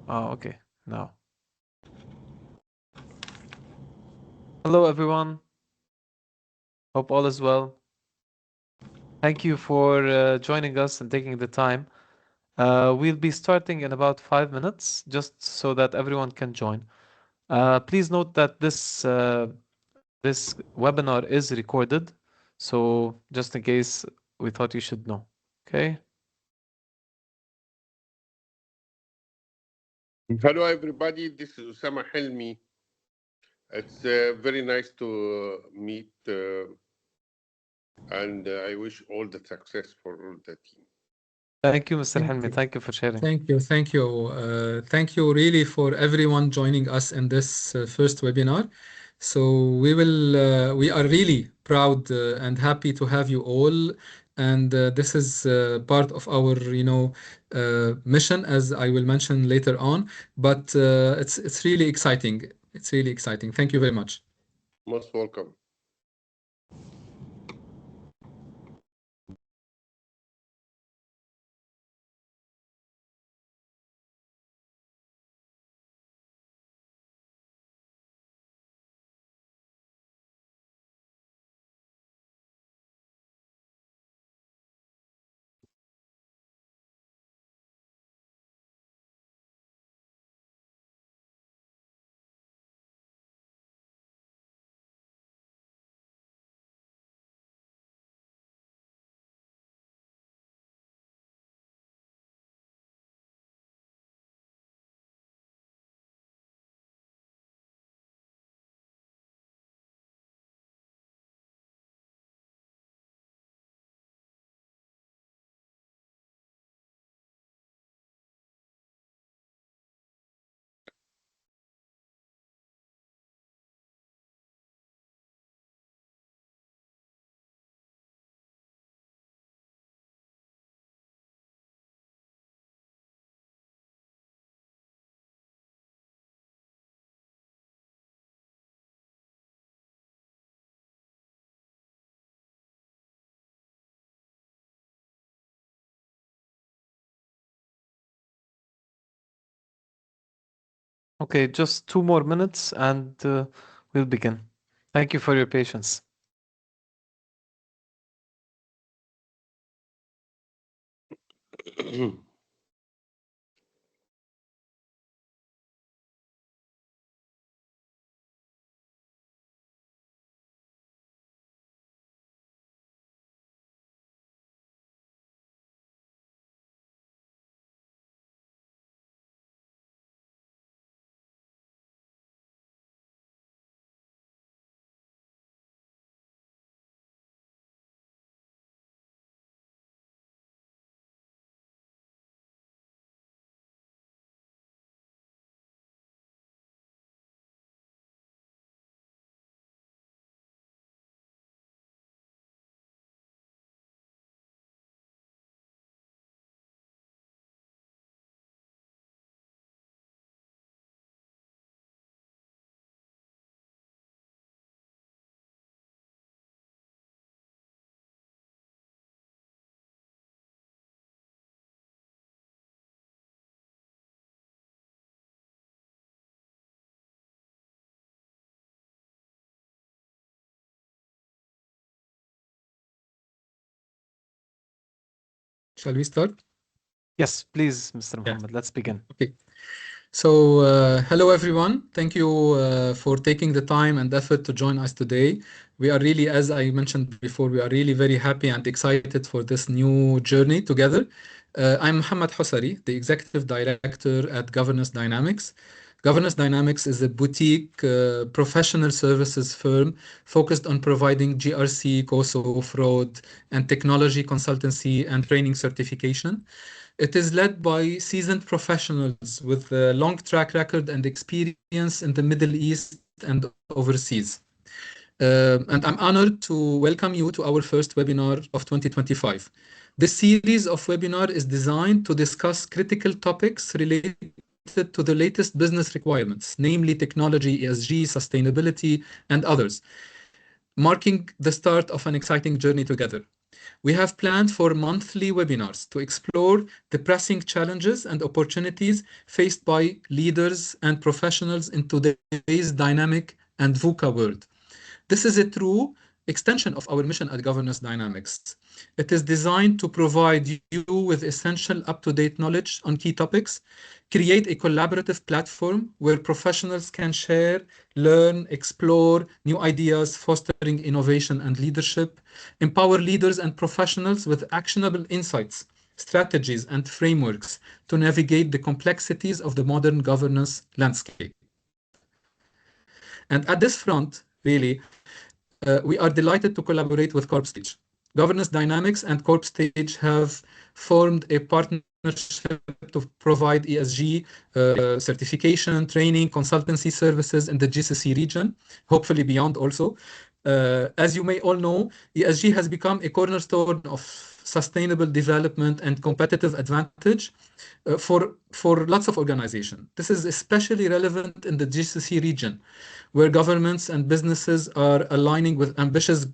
Oh, okay. Now. Hello, everyone. Hope all is well. Thank you for joining us and taking the time. We'll be starting in about 5 minutes, just so that everyone can join. Please note that this webinar is recorded, so just in case, we thought you should know. Okay. Hello, everybody. This is Usama Helmi. It's very nice to meet, and I wish all the success for all the team. Thank you, Mr. Thank Helmi. you. Thank you for sharing. Thank you. Thank you. Thank you really for everyone joining us in this first webinar. So we are really proud and happy to have you all. And this is part of our, mission, as I will mention later on. But it's really exciting. It's really exciting. Thank you very much. Most welcome. Okay, just 2 more minutes and we'll begin. Thank you for your patience. Shall we start? Yes, please, Mr. Yeah. Muhammad. Let's begin. Okay. So, hello everyone. Thank you for taking the time and effort to join us today. We are really, as I mentioned before, we are really very happy and excited for this new journey together. I'm Mohammed Hosari, the Executive Director at Governance Dynamics. Governance Dynamics is a boutique professional services firm focused on providing GRC, COSO, fraud, and technology consultancy and training certification. It is led by seasoned professionals with a long track record and experience in the Middle East and overseas. And I'm honored to welcome you to our first webinar of 2025. This series of webinar is designed to discuss critical topics related to the latest business requirements, namely technology, ESG, sustainability, and others, marking the start of an exciting journey together. We have planned for monthly webinars to explore the pressing challenges and opportunities faced by leaders and professionals in today's dynamic and VUCA world. This is a true extension of our mission at Governance Dynamics. It is designed to provide you with essential up-to-date knowledge on key topics, create a collaborative platform where professionals can share, learn, explore new ideas, fostering innovation and leadership, empower leaders and professionals with actionable insights, strategies, and frameworks to navigate the complexities of the modern governance landscape. And at this front, really, we are delighted to collaborate with Corpstage. Governance Dynamics and Corpstage have formed a partnership to provide ESG certification, training, consultancy services in the GCC region, hopefully beyond also. As you may all know, ESG has become a cornerstone of sustainable development and competitive advantage for lots of organizations. This is especially relevant in the GCC region, where governments and businesses are aligning with ambitious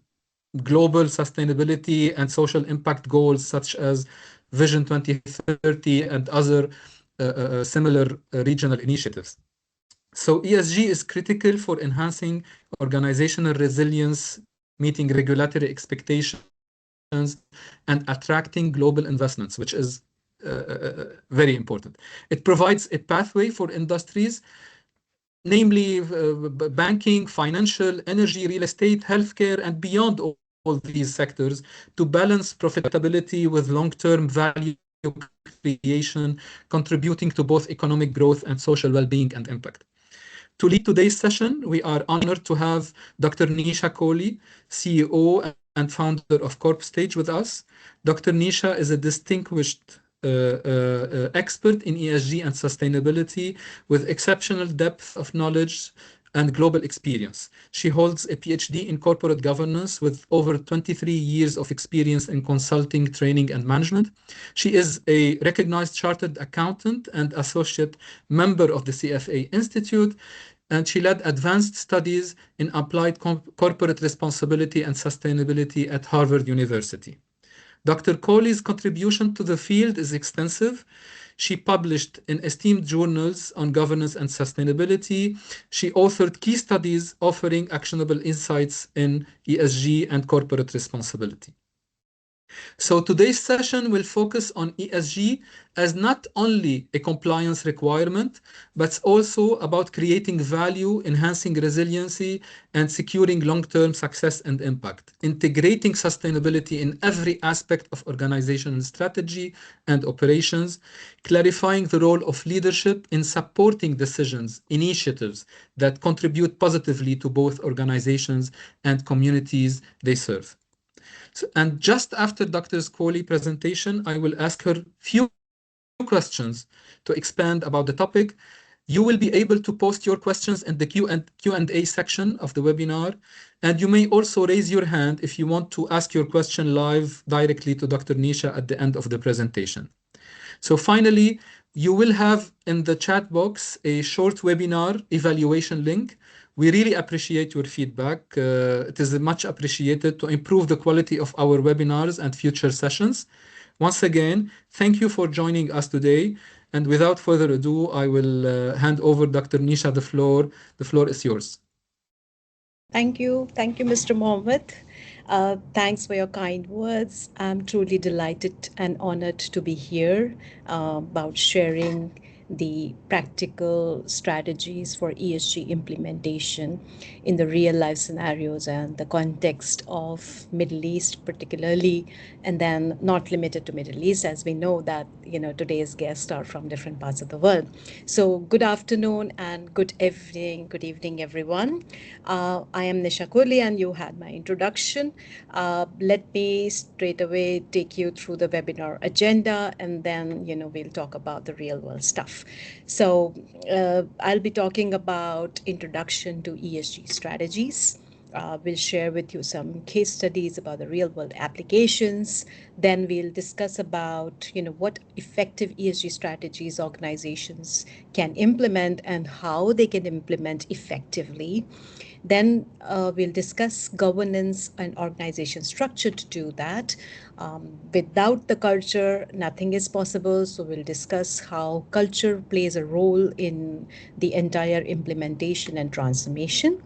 global sustainability and social impact goals such as Vision 2030 and other similar regional initiatives. So ESG is critical for enhancing organizational resilience, meeting regulatory expectations, and attracting global investments, which is very important. It provides a pathway for industries, namely banking, financial, energy, real estate, healthcare, and beyond all these sectors, to balance profitability with long-term value creation, contributing to both economic growth and social well-being and impact. To lead today's session, we are honored to have Dr. Nisha Kohli, CEO and founder of Corpstage with us. Dr. Nisha is a distinguished expert in ESG and sustainability with exceptional depth of knowledge and global experience. She holds a PhD in corporate governance with over 23 years of experience in consulting, training, and management. She is a recognized chartered accountant and associate member of the CFA Institute, and she led advanced studies in applied corporate responsibility and sustainability at Harvard University. Dr. Kohli's contribution to the field is extensive. She published in esteemed journals on governance and sustainability. She authored key studies offering actionable insights in ESG and corporate responsibility. So today's session will focus on ESG as not only a compliance requirement, but also about creating value, enhancing resiliency, and securing long-term success and impact, integrating sustainability in every aspect of organizational strategy and operations, clarifying the role of leadership in supporting decisions, initiatives that contribute positively to both organizations and communities they serve. And just after Dr. Kohli's presentation, I will ask her few questions to expand about the topic. You will be able to post your questions in the Q&A section of the webinar, and you may also raise your hand if you want to ask your question live directly to Dr. Nisha at the end of the presentation. So finally, you will have in the chat box a short webinar evaluation link. We really appreciate your feedback. It is much appreciated to improve the quality of our webinars and future sessions. Once again, thank you for joining us today. And without further ado, I will hand over Dr. Nisha the floor. The floor is yours. Thank you. Thank you, Mr. Mohammed. Thanks for your kind words. I'm truly delighted and honored to be here about sharing the practical strategies for ESG implementation in the real life scenarios and the context of Middle East particularly, and then not limited to Middle East, as we know that today's guests are from different parts of the world. So good afternoon and good evening everyone. I am Nisha Kohli and you had my introduction. Let me straight away take you through the webinar agenda, and then we'll talk about the real world stuff. So I'll be talking about introduction to ESG strategies, We'll share with you some case studies about the real world applications. Then we'll discuss about, what effective ESG strategies organizations can implement and how they can implement effectively. Then we'll discuss governance and organization structure to do that. Without the culture, nothing is possible. So we'll discuss how culture plays a role in the entire implementation and transformation.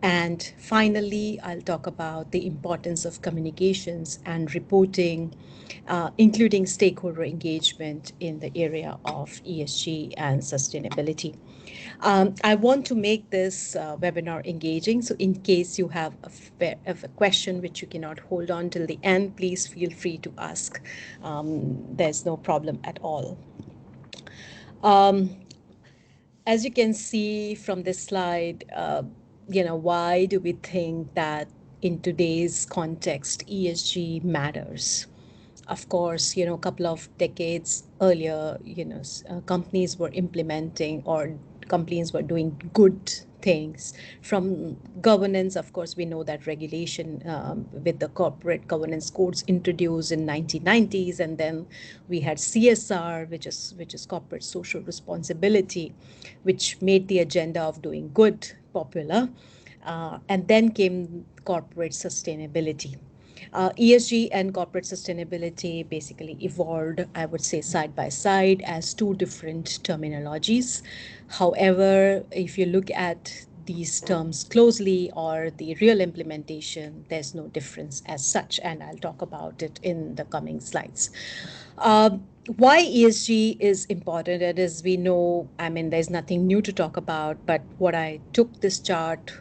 And finally, I'll talk about the importance of communications and reporting, including stakeholder engagement in the area of ESG and sustainability. I want to make this webinar engaging. So in case you have a question which you cannot hold on till the end, please feel free to ask. There's no problem at all. As you can see from this slide, why do we think that in today's context, ESG matters? Of course, a couple of decades earlier, companies were implementing or companies were doing good things. From governance, of course, we know that regulation with the corporate governance codes introduced in 1990s, and then we had CSR, which is corporate social responsibility, which made the agenda of doing good popular. And then came corporate sustainability. ESG and corporate sustainability basically evolved, I would say, side by side as two different terminologies. However, if you look at these terms closely or the real implementation, there's no difference as such, and I'll talk about it in the coming slides. Why ESG is important, and as we know, there's nothing new to talk about, but what I took this chart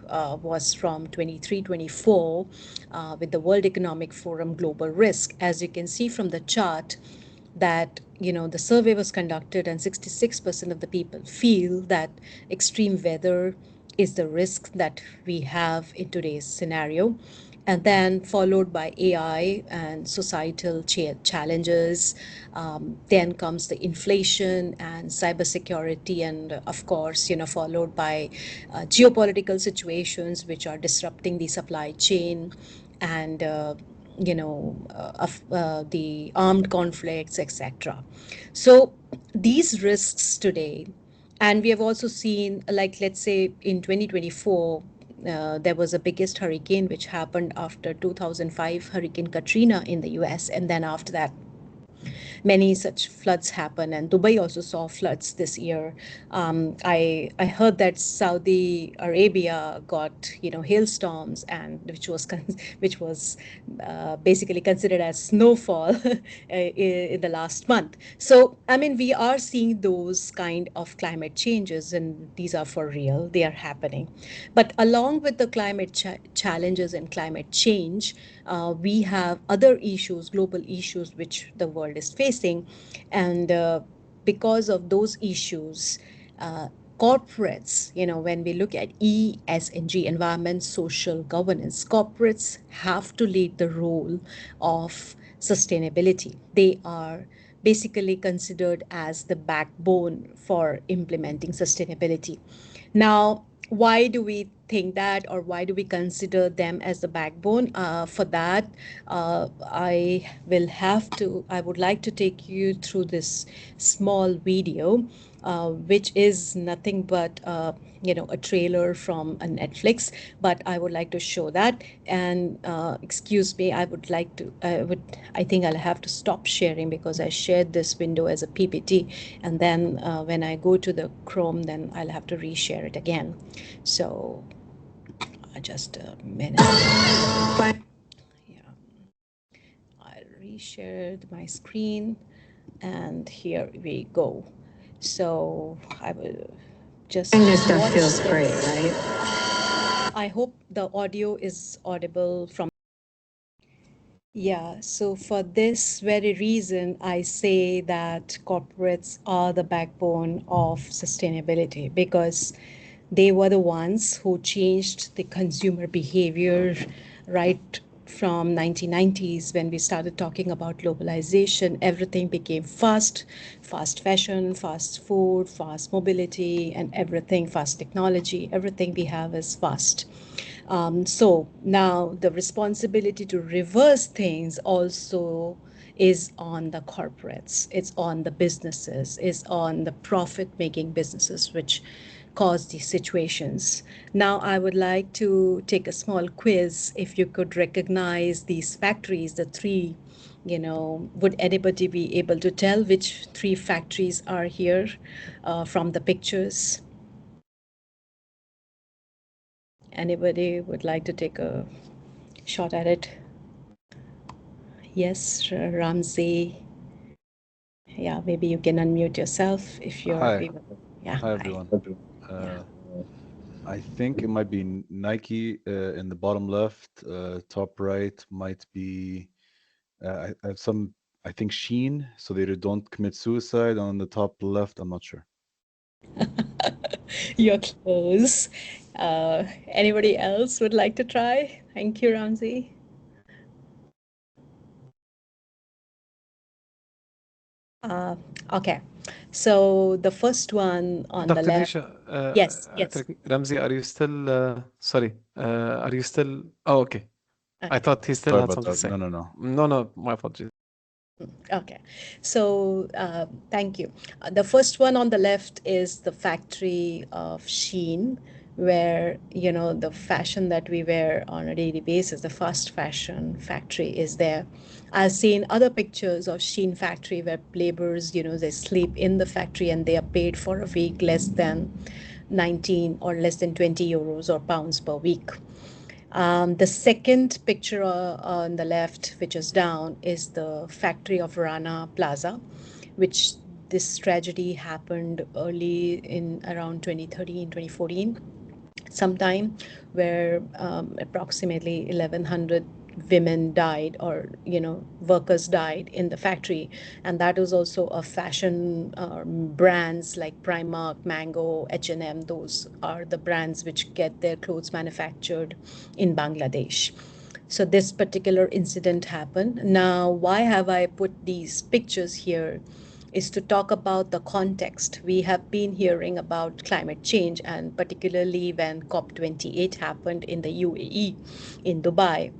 was from 23-24 with the World Economic Forum Global Risk. As you can see from the chart, that the survey was conducted and 66% of the people feel that extreme weather is the risk that we have in today's scenario, and then followed by AI and societal challenges. Then comes the inflation and cybersecurity, and of course, followed by geopolitical situations which are disrupting the supply chain, and the armed conflicts, etc. So these risks today, and we have also seen, like, let's say in 2024, there was the biggest hurricane which happened after 2005 Hurricane Katrina in the US, and then after that many such floods happen, and Dubai also saw floods this year. I heard that Saudi Arabia got hailstorms, and which was basically considered as snowfall in the last month. So we are seeing those kind of climate changes, and these are for real. They are happening. But along with the climate challenges and climate change, we have other issues, global issues, which the world is facing. And because of those issues, corporates, when we look at ESG, environment, social governance, corporates have to lead the role of sustainability. They are basically considered as the backbone for implementing sustainability. Now, why do we think that, or why do we consider them as the backbone? For that, I would like to take you through this small video, which is nothing but a trailer from a Netflix, but I would like to show that. And excuse me, I think I'll have to stop sharing because I shared this window as a PPT, and then when I go to the Chrome, then I'll have to reshare it again. So just a minute. Yeah, I reshared my screen, and here we go. So I will just This stuff feels great, right? I hope the audio is audible from. Yeah, so for this very reason, I say that corporates are the backbone of sustainability, because they were the ones who changed the consumer behavior right from 1990s when we started talking about globalization, everything became fast fashion, fast food, fast mobility, and everything fast technology. Everything we have is fast. So now the responsibility to reverse things also is on the corporates, it's on the businesses, it's on the profit making businesses which cause these situations. Now, I would like to take a small quiz. If you could recognize these factories, the three, would anybody be able to tell which three factories are here from the pictures? Anybody would like to take a shot at it? Yes, Ramsey. Yeah, maybe you can unmute yourself if you're Hi. able. Yeah, Hi, hi. everyone. Yeah. I think it might be Nike in the bottom left. Top right might be I have some. I think Sheen, so they don't commit suicide. On the top left, I'm not sure. You're close. Anybody else would like to try? Thank you, Ramsey. Okay. So the first one on the Dr. left. Nisha, Yes, I yes. think, Ramzi, are you still, sorry, are you still, oh, okay. I Okay. thought he still Sorry had about something to that. say. No. No, my apologies. Okay. So thank you. The first one on the left is the factory of Sheen, where, the fashion that we wear on a daily basis, the fast fashion factory is there. I've seen other pictures of Sheen factory where laborers, they sleep in the factory and they are paid for a week less than 19 or less than 20 euros or pounds per week. The second picture on the left, which is down, is the factory of Rana Plaza, which this tragedy happened early in around 2013, 2014 sometime, where approximately 1100 women died, or workers died in the factory. And that was also a fashion brands like Primark, Mango, H&M. Those are the brands which get their clothes manufactured in Bangladesh. So this particular incident happened. Now, why have I put these pictures here is to talk about the context. We have been hearing about climate change, and particularly when COP28 happened in the UAE, in Dubai.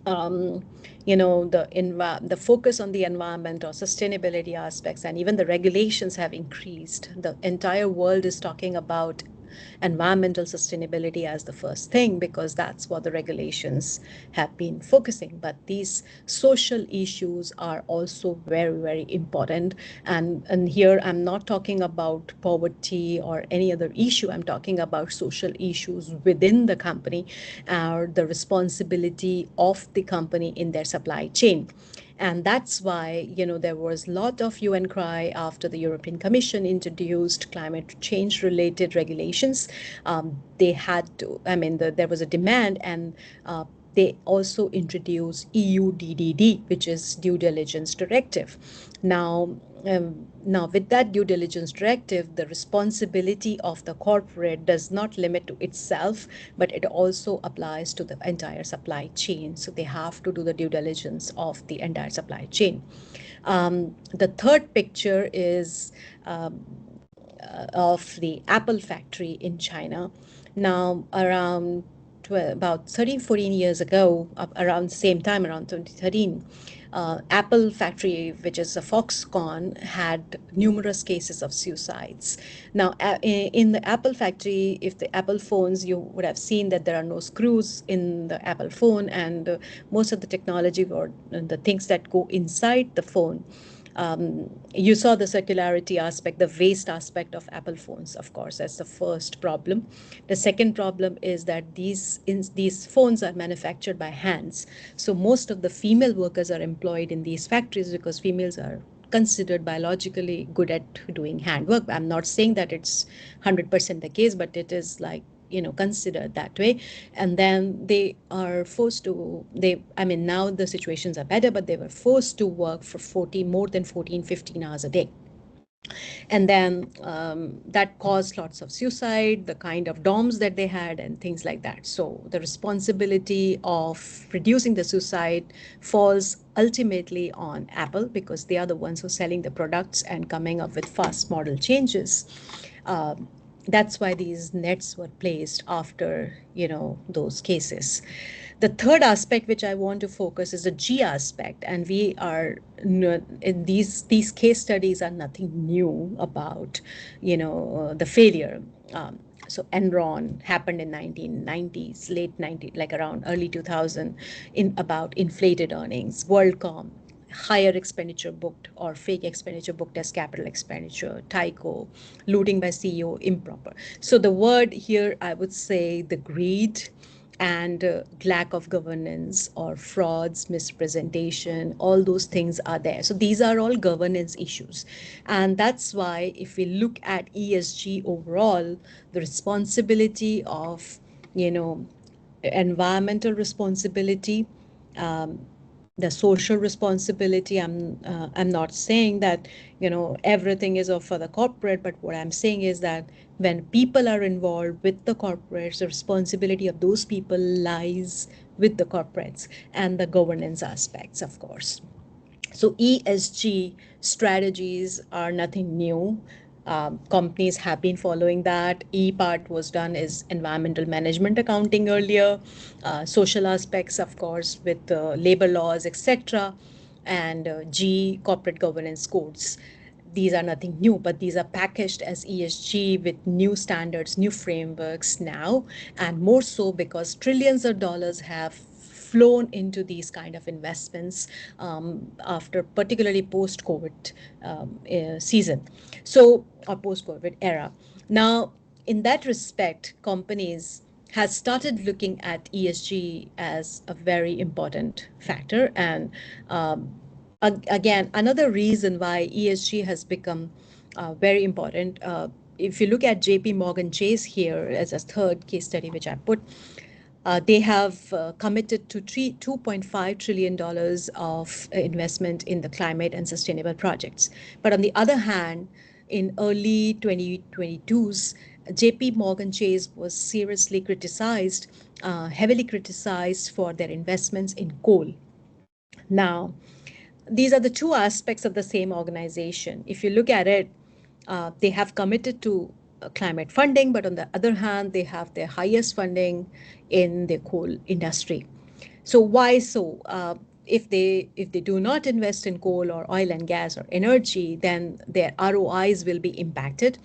um, the focus on the environment or sustainability aspects and even the regulations have increased. The entire world is talking about environmental sustainability as the first thing because that's what the regulations have been focusing. But these social issues are also very, very important. And here I'm not talking about poverty or any other issue. I'm talking about social issues within the company or the responsibility of the company in their supply chain. And that's why, there was a lot of hue and cry after the European Commission introduced climate change related regulations. They had to, there was a demand, and they also introduced EU DDD, which is due diligence directive. Now, with that due diligence directive, the responsibility of the corporate does not limit to itself, but it also applies to the entire supply chain. So they have to do the due diligence of the entire supply chain. The third picture is of the Apple factory in China. Now, around about 13, 14 years ago, around the same time, around 2013, Apple factory, which is a Foxconn, had numerous cases of suicides. Now, in the Apple factory, if the Apple phones, you would have seen that there are no screws in the Apple phone, and most of the technology or the things that go inside the phone, you saw the circularity aspect, the waste aspect of Apple phones, of course. That's the first problem. The second problem is that these phones are manufactured by hands. So most of the female workers are employed in these factories because females are considered biologically good at doing handwork. I'm not saying that it's 100% the case, but it is like considered that way. And then they are forced to, now the situations are better, but they were forced to work for 40 more than 14, 15 hours a day. And then that caused lots of suicide, the kind of dorms that they had, and things like that. So the responsibility of reducing the suicide falls ultimately on Apple, because they are the ones who are selling the products and coming up with fast model changes. That's why these nets were placed after, those cases. The third aspect which I want to focus is the G aspect, and we are in these case studies are nothing new about, the failure. So Enron happened in 1990s, late 90s, like around early 2000, in about inflated earnings. WorldCom, higher expenditure booked or fake expenditure booked as capital expenditure. Tyco, looting by CEO, improper. So the word here, I would say the greed and lack of governance or frauds, misrepresentation, all those things are there. So these are all governance issues. And that's why if we look at ESG overall, the responsibility of, environmental responsibility, um, the social responsibility. I'm not saying that everything is for the corporate, but what I'm saying is that when people are involved with the corporates, the responsibility of those people lies with the corporates and the governance aspects, of course. So ESG strategies are nothing new. Companies have been following that. E part was done is environmental management accounting earlier, social aspects, of course, with labor laws, etc., and G, corporate governance codes. These are nothing new, but these are packaged as ESG with new standards, new frameworks now, and more so because trillions of dollars have flown into these kind of investments after particularly post-COVID season, so or post-COVID era. Now, in that respect, companies has started looking at ESG as a very important factor, and again, another reason why ESG has become very important. If you look at JP Morgan Chase here as a third case study, which I put, they have committed to $2.5 trillion of investment in the climate and sustainable projects. But on the other hand, in early 2022s, JP Morgan Chase was seriously criticized, heavily criticized for their investments in coal. Now, these are the two aspects of the same organization. If you look at it, they have committed to climate funding, but on the other hand, they have their highest funding in the coal industry. So why so? If they do not invest in coal or oil and gas or energy, then their ROIs will be impacted.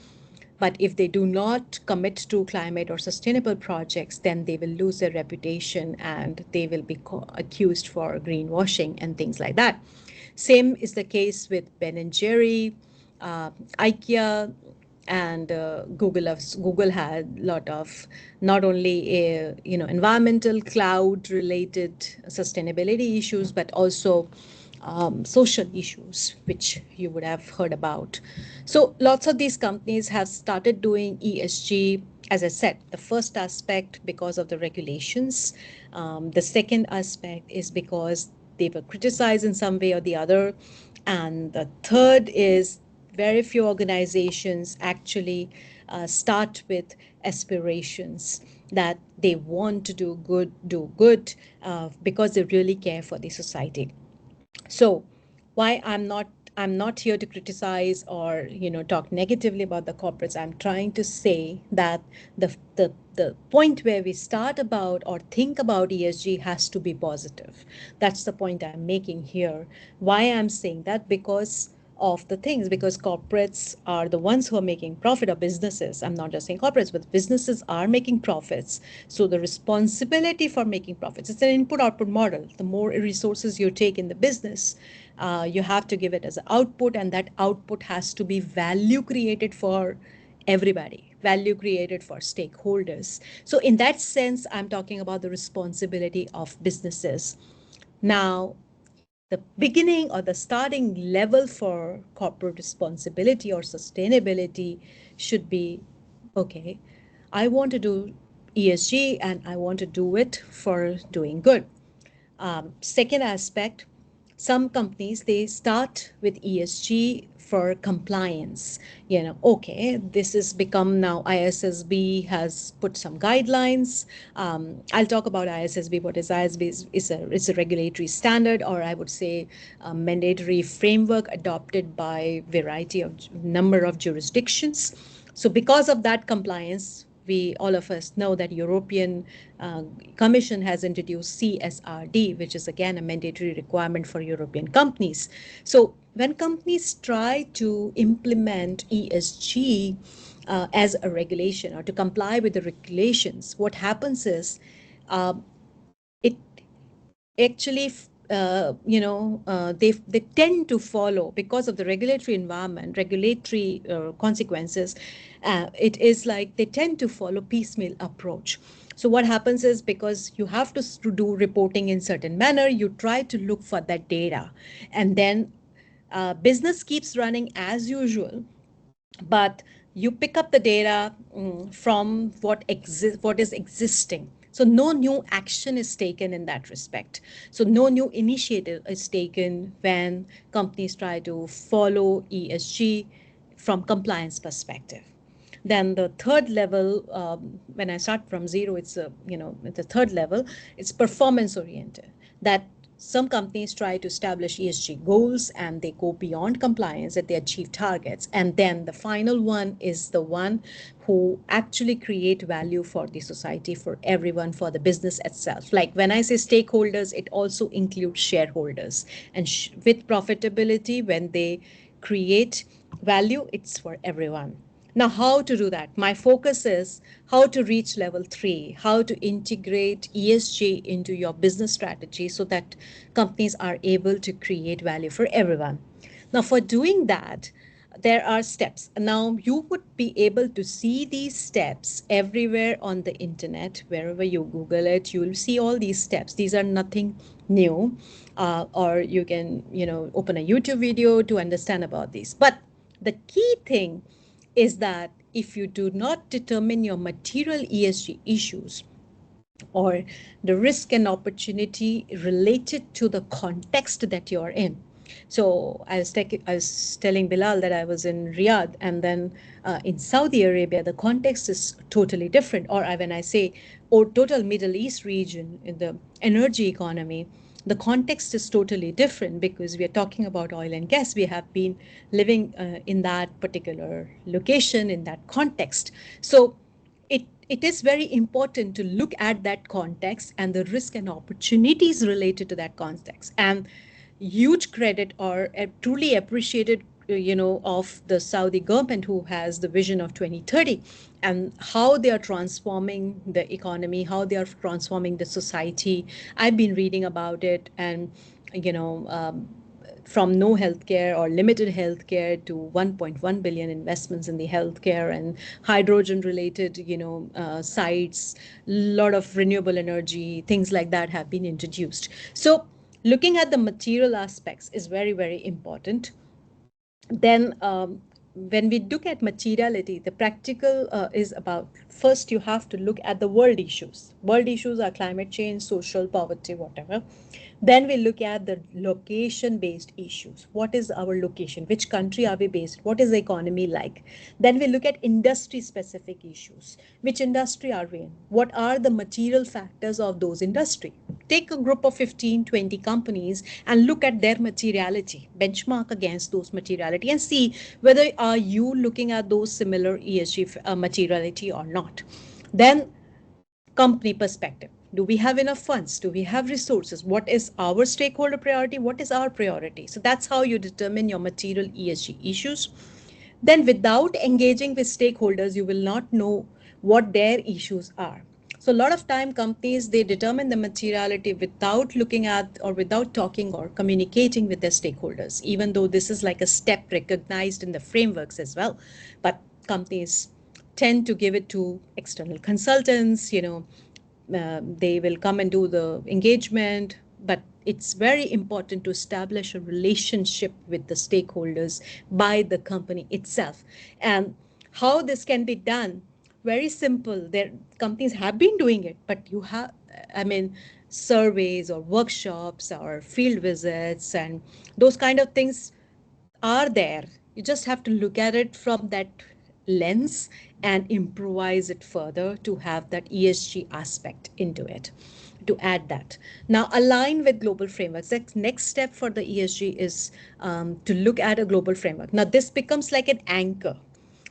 But if they do not commit to climate or sustainable projects, then they will lose their reputation and they will be accused for greenwashing and things like that. Same is the case with Ben and Jerry, IKEA, and Google. Google had a lot of not only environmental cloud related sustainability issues, but also social issues, which you would have heard about. So lots of these companies have started doing ESG. As I said, the first aspect because of the regulations. The second aspect is because they were criticized in some way or the other. And the third is very few organizations actually start with aspirations that they want to do good because they really care for the society. So why I'm not here to criticize or talk negatively about the corporates. I'm trying to say that the point where we start about or think about ESG has to be positive. That's the point I'm making here. Why I'm saying that? Because of the things, because corporates are the ones who are making profit, or businesses, I'm not just saying corporates, but businesses are making profits. So the responsibility for making profits, it's an input output model. The more resources you take in the business, you have to give it as an output, and that output has to be value created for everybody, value created for stakeholders. So in that sense, I'm talking about the responsibility of businesses. Now, the beginning or the starting level for corporate responsibility or sustainability should be, okay, I want to do ESG and I want to do it for doing good. Second aspect, Some companies, they start with ESG for compliance. Okay, this has become now, ISSB has put some guidelines. I'll talk about ISSB. What is ISSB? It's a regulatory standard, or I would say a mandatory framework adopted by variety of number of jurisdictions. So because of that compliance, we all of us know that European Commission has introduced CSRD, which is again a mandatory requirement for European companies. So when companies try to implement ESG as a regulation or to comply with the regulations, what happens is it actually they tend to follow, because of the regulatory environment, regulatory consequences. It is like they tend to follow piecemeal approach. So what happens is, because you have to do reporting in certain manner, you try to look for that data, and then business keeps running as usual, but you pick up the data from what is existing. So no new action is taken in that respect. So no new initiative is taken when companies try to follow ESG from compliance perspective. Then the third level, when I start from zero, it's the third level, it's performance oriented. That some companies try to establish ESG goals and they go beyond compliance and they achieve targets. And then the final one is the one who actually create value for the society, for everyone, for the business itself. Like when I say stakeholders, it also includes shareholders. And with profitability, when they create value, it's for everyone. Now, how to do that? My focus is how to reach level 3, how to integrate ESG into your business strategy so that companies are able to create value for everyone. Now, for doing that, there are steps. Now, you would be able to see these steps everywhere on the internet. Wherever you Google it, you will see all these steps. These are nothing new. Or you can, open a YouTube video to understand about these. But the key thing is that if you do not determine your material ESG issues or the risk and opportunity related to the context that you're in. So I was telling Bilal that I was in Riyadh, and then in Saudi Arabia, the context is totally different. Or when I say, or total Middle East region in the energy economy, the context is totally different because we are talking about oil and gas. We have been living in that particular location, in that context. So it is very important to look at that context and the risk and opportunities related to that context. And huge credit or truly appreciated of the Saudi government, who has the vision of 2030 and how they are transforming the economy, how they are transforming the society. I've been reading about it, and from no healthcare or limited healthcare to 1.1 billion investments in the healthcare and hydrogen related sites, a lot of renewable energy, things like that have been introduced. So looking at the material aspects is very, very important. Then when we look at materiality, the practical is about, first you have to look at the world issues. World issues are climate change, social poverty, whatever. Then we look at the location-based issues. What is our location? Which country are we based? What is the economy like? Then we look at industry-specific issues. Which industry are we in? What are the material factors of those industry? Take a group of 15, 20 companies and look at their materiality. Benchmark against those materiality and see whether are you looking at those similar ESG materiality or not. Then company perspective. Do we have enough funds? Do we have resources? What is our stakeholder priority? What is our priority? So that's how you determine your material ESG issues. Then without engaging with stakeholders, you will not know what their issues are. So a lot of time companies, they determine the materiality without looking at or without talking or communicating with their stakeholders, even though this is like a step recognized in the frameworks as well. But companies tend to give it to external consultants, they will come and do the engagement, but it's very important to establish a relationship with the stakeholders by the company itself. And how this can be done, very simple. Their companies have been doing it, but you have, I mean, surveys or workshops or field visits, and those kind of things are there. You just have to look at it from that lens and improvise it further to have that ESG aspect into it, to add that. Now, align with global frameworks. The next step for the ESG is to look at a global framework. Now, this becomes like an anchor.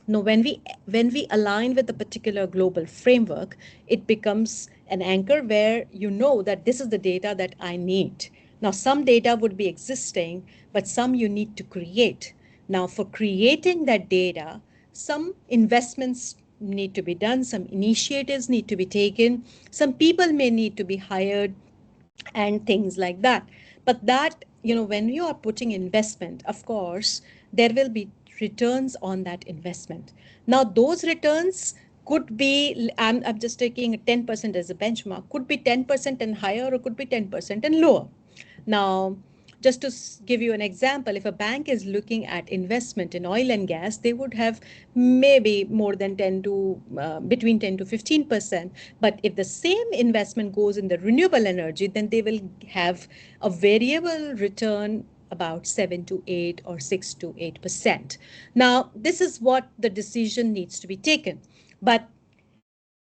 No, when we align with a particular global framework, it becomes an anchor where you know that this is the data that I need. Now, some data would be existing, but some you need to create. Now, for creating that data, some investments need to be done, some initiatives need to be taken, some people may need to be hired, and things like that. But that, when you are putting investment, of course there will be returns on that investment. Now those returns could be, I'm just taking 10% as a benchmark, could be 10% and higher, or could be 10% and lower. Now, just to give you an example, if a bank is looking at investment in oil and gas, they would have maybe more than 10 to between 10 to 15%. But if the same investment goes in the renewable energy, then they will have a variable return about 7 to 8 or 6 to 8%. Now, this is what the decision needs to be taken. But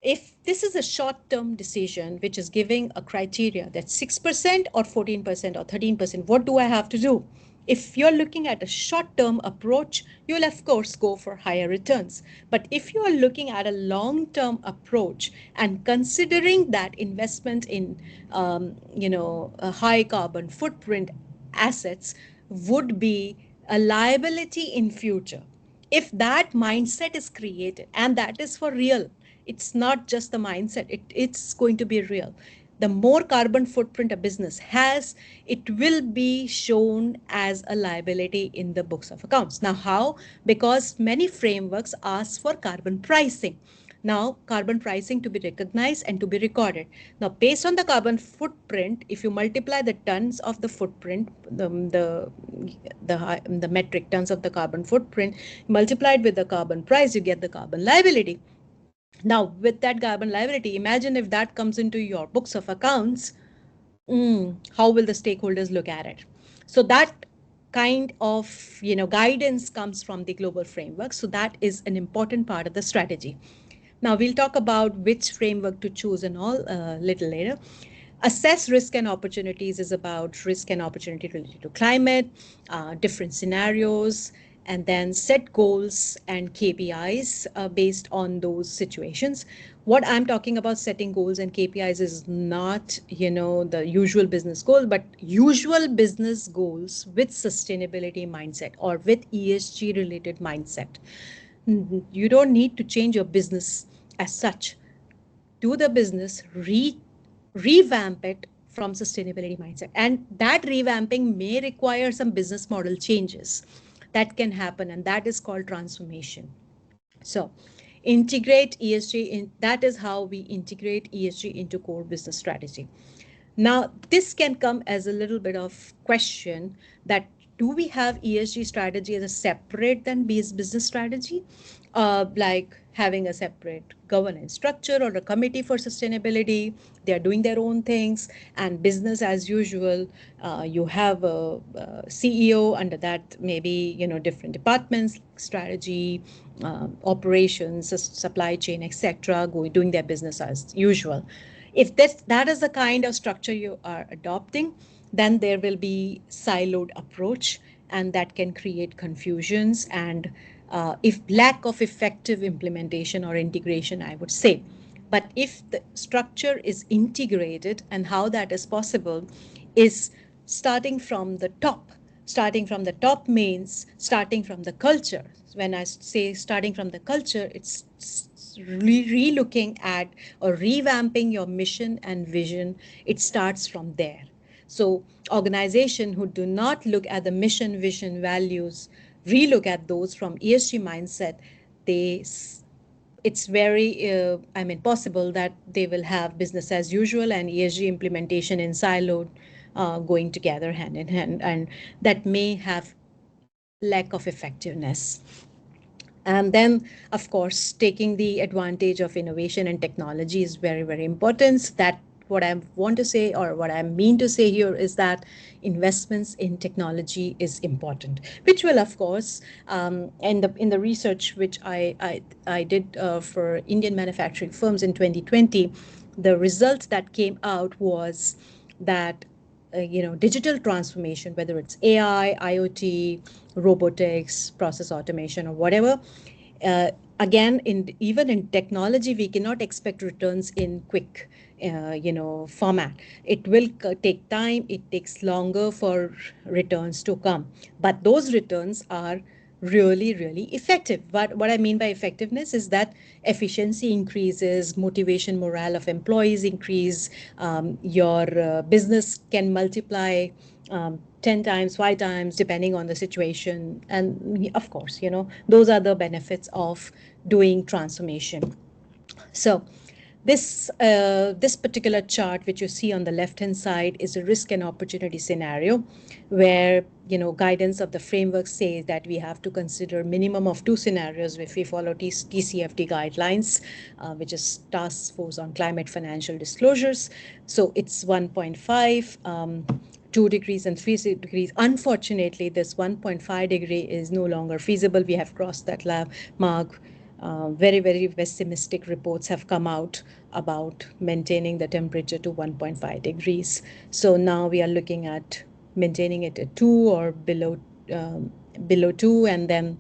if this is a short-term decision which is giving a criteria that 6% or 14% or 13%, what do I have to do? If you're looking at a short-term approach, you'll of course go for higher returns. But if you are looking at a long-term approach and considering that investment in, a high carbon footprint assets would be a liability in future, if that mindset is created, and that is for real, it's not just the mindset, it's going to be real. The more carbon footprint a business has, it will be shown as a liability in the books of accounts. Now, how? Because many frameworks ask for carbon pricing. Now, carbon pricing to be recognized and to be recorded. Now, based on the carbon footprint, if you multiply the tons of the footprint, the metric tons of the carbon footprint multiplied with the carbon price, you get the carbon liability. Now, with that carbon liability, imagine if that comes into your books of accounts, how will the stakeholders look at it? So that kind of guidance comes from the global framework. So that is an important part of the strategy. Now we'll talk about which framework to choose and all a little later. Assess risk and opportunities is about risk and opportunity related to climate, different scenarios, and then set goals and KPIs based on those situations. What I'm talking about setting goals and KPIs is not, the usual business goal, but usual business goals with sustainability mindset or with ESG related mindset. You don't need to change your business as such. Do the business, revamp it from sustainability mindset. And that revamping may require some business model changes that can happen, and that is called transformation. So integrate ESG in, that is how we integrate ESG into core business strategy. Now, this can come as a little bit of question that do we have ESG strategy as a separate than business strategy? Like having a separate governance structure or a committee for sustainability. They are doing their own things, and business as usual. You have a CEO under that, maybe different departments, strategy, operations, supply chain, etc., doing their business as usual. If that is the kind of structure you are adopting, then there will be siloed approach, and that can create confusions and if lack of effective implementation or integration, I would say. But if the structure is integrated, and how that is possible is starting from the top. Starting from the top means starting from the culture. When I say starting from the culture, it's re-looking at or revamping your mission and vision. It starts from there. So organizations who do not look at the mission, vision, values, relook at those from ESG mindset, they it's very possible that they will have business as usual and ESG implementation in siloed going together hand in hand, and that may have lack of effectiveness. And then, of course, taking the advantage of innovation and technology is very, very important. That what I want to say, or what I mean to say here, is that investments in technology is important, which will, of course, in the research which I did for Indian manufacturing firms in 2020, the result that came out was that digital transformation, whether it's AI, IoT, robotics, process automation, or whatever, uh, again, even in technology, we cannot expect returns in quick format. It will take time. It takes longer for returns to come, but those returns are really, really effective. But what I mean by effectiveness is that efficiency increases, motivation, morale of employees increase, your business can multiply 10 times, 5 times, depending on the situation. And of course, those are the benefits of doing transformation. So this particular chart, which you see on the left hand side, is a risk and opportunity scenario, where guidance of the framework says that we have to consider minimum of two scenarios if we follow TCFD guidelines, which is Task Force on Climate Financial Disclosures. So it's 1.5. 2 degrees and 3 degrees. Unfortunately, this 1.5 degree is no longer feasible. We have crossed that mark. Very, very pessimistic reports have come out about maintaining the temperature to 1.5 degrees. So now we are looking at maintaining it at 2 or below 2, and then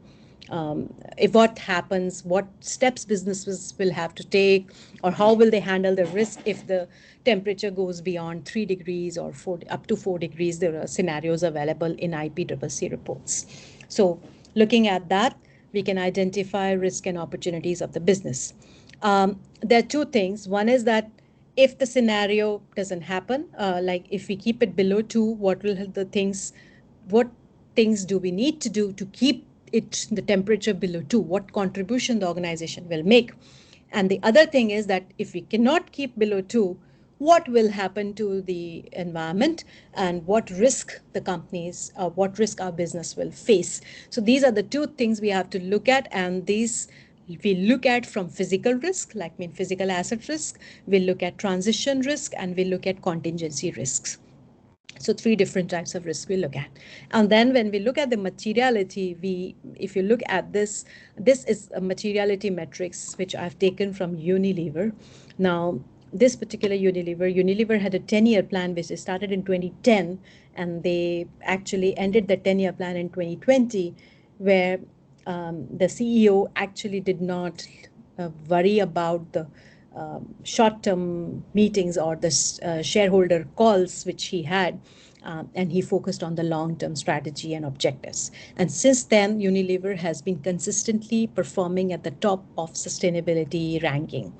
if what happens, what steps businesses will have to take, or how will they handle the risk if the temperature goes beyond 3 degrees or up to 4 degrees. There are scenarios available in IPCC reports. So looking at that, we can identify risk and opportunities of the business. There are two things. One is that if the scenario doesn't happen, like if we keep it below 2, what things do we need to do to keep the temperature below 2? What contribution the organization will make? And the other thing is that if we cannot keep below 2, what will happen to the environment, and what risk the companies, what risk our business will face? So these are the two things we have to look at, and these we look at from physical risk, like physical asset risk, we look at transition risk, and we look at contingency risks. So 3 different types of risk we look at. And then when we look at the materiality, if you look at this is a materiality metrics which I've taken from Unilever. Now, this particular Unilever had a 10-year plan which they started in 2010, and they actually ended the 10-year plan in 2020, where the CEO actually did not worry about the short-term meetings or the shareholder calls which he had, and he focused on the long-term strategy and objectives. And since then, Unilever has been consistently performing at the top of sustainability ranking.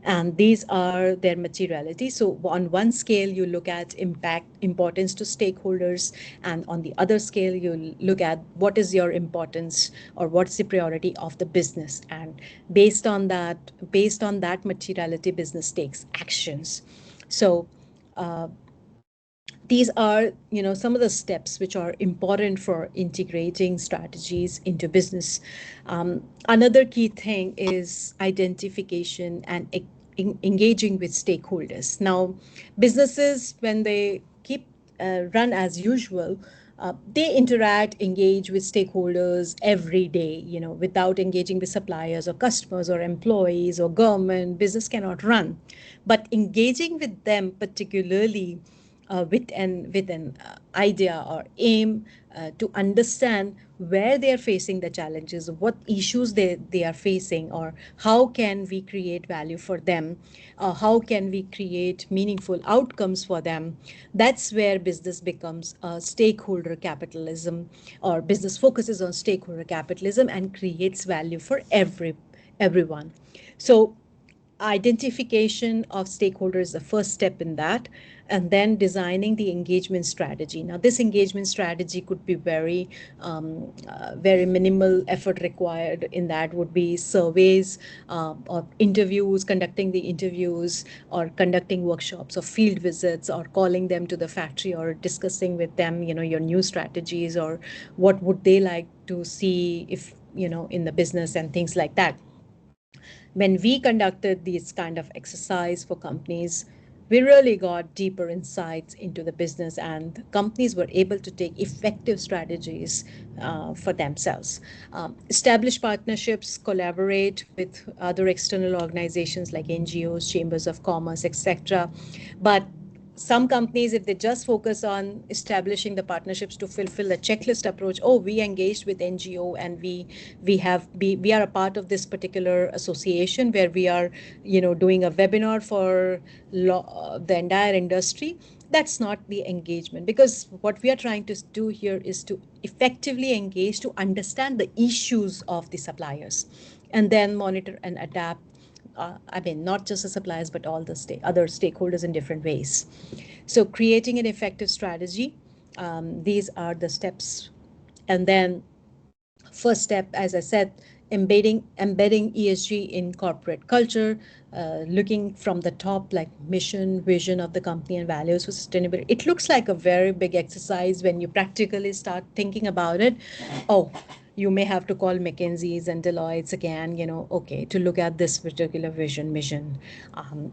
And these are their materiality. So on one scale, you look at impact, importance to stakeholders, and on the other scale, you look at what is your importance or what's the priority of the business. And based on that materiality, business takes actions. So these are some of the steps which are important for integrating strategies into business. Another key thing is identification and engaging with stakeholders. Now, businesses, when they keep run as usual, they interact, engage with stakeholders every day. Without engaging with suppliers or customers or employees or government, business cannot run. But engaging with them, particularly with an idea or aim to understand where they are facing the challenges, what issues they are facing, or how can we create value for them, how can we create meaningful outcomes for them. That's where business becomes a stakeholder capitalism, or business focuses on stakeholder capitalism and creates value for everyone. So identification of stakeholders is the first step in that, and then designing the engagement strategy. Now, this engagement strategy could be very minimal effort required. In that would be surveys, or interviews, conducting the interviews, or conducting workshops or field visits, or calling them to the factory, or discussing with them your new strategies, or what would they like to see if in the business, and things like that. When we conducted this kind of exercise for companies, we really got deeper insights into the business, and companies were able to take effective strategies for themselves. Establish partnerships, collaborate with other external organizations like NGOs, chambers of commerce, etc. But some companies, if they just focus on establishing the partnerships to fulfill the checklist approach, oh, we engaged with NGO and we are a part of this particular association where we are, doing a webinar for the entire industry. That's not the engagement, because what we are trying to do here is to effectively engage to understand the issues of the suppliers and then monitor and adapt. Not just the suppliers, but all the other stakeholders in different ways. So creating an effective strategy, these are the steps. And then first step, as I said, embedding ESG in corporate culture, looking from the top, like mission, vision of the company and values for sustainability. It looks like a very big exercise when you practically start thinking about it. Oh, you may have to call McKinsey's and Deloitte's again, okay, to look at this particular vision, mission,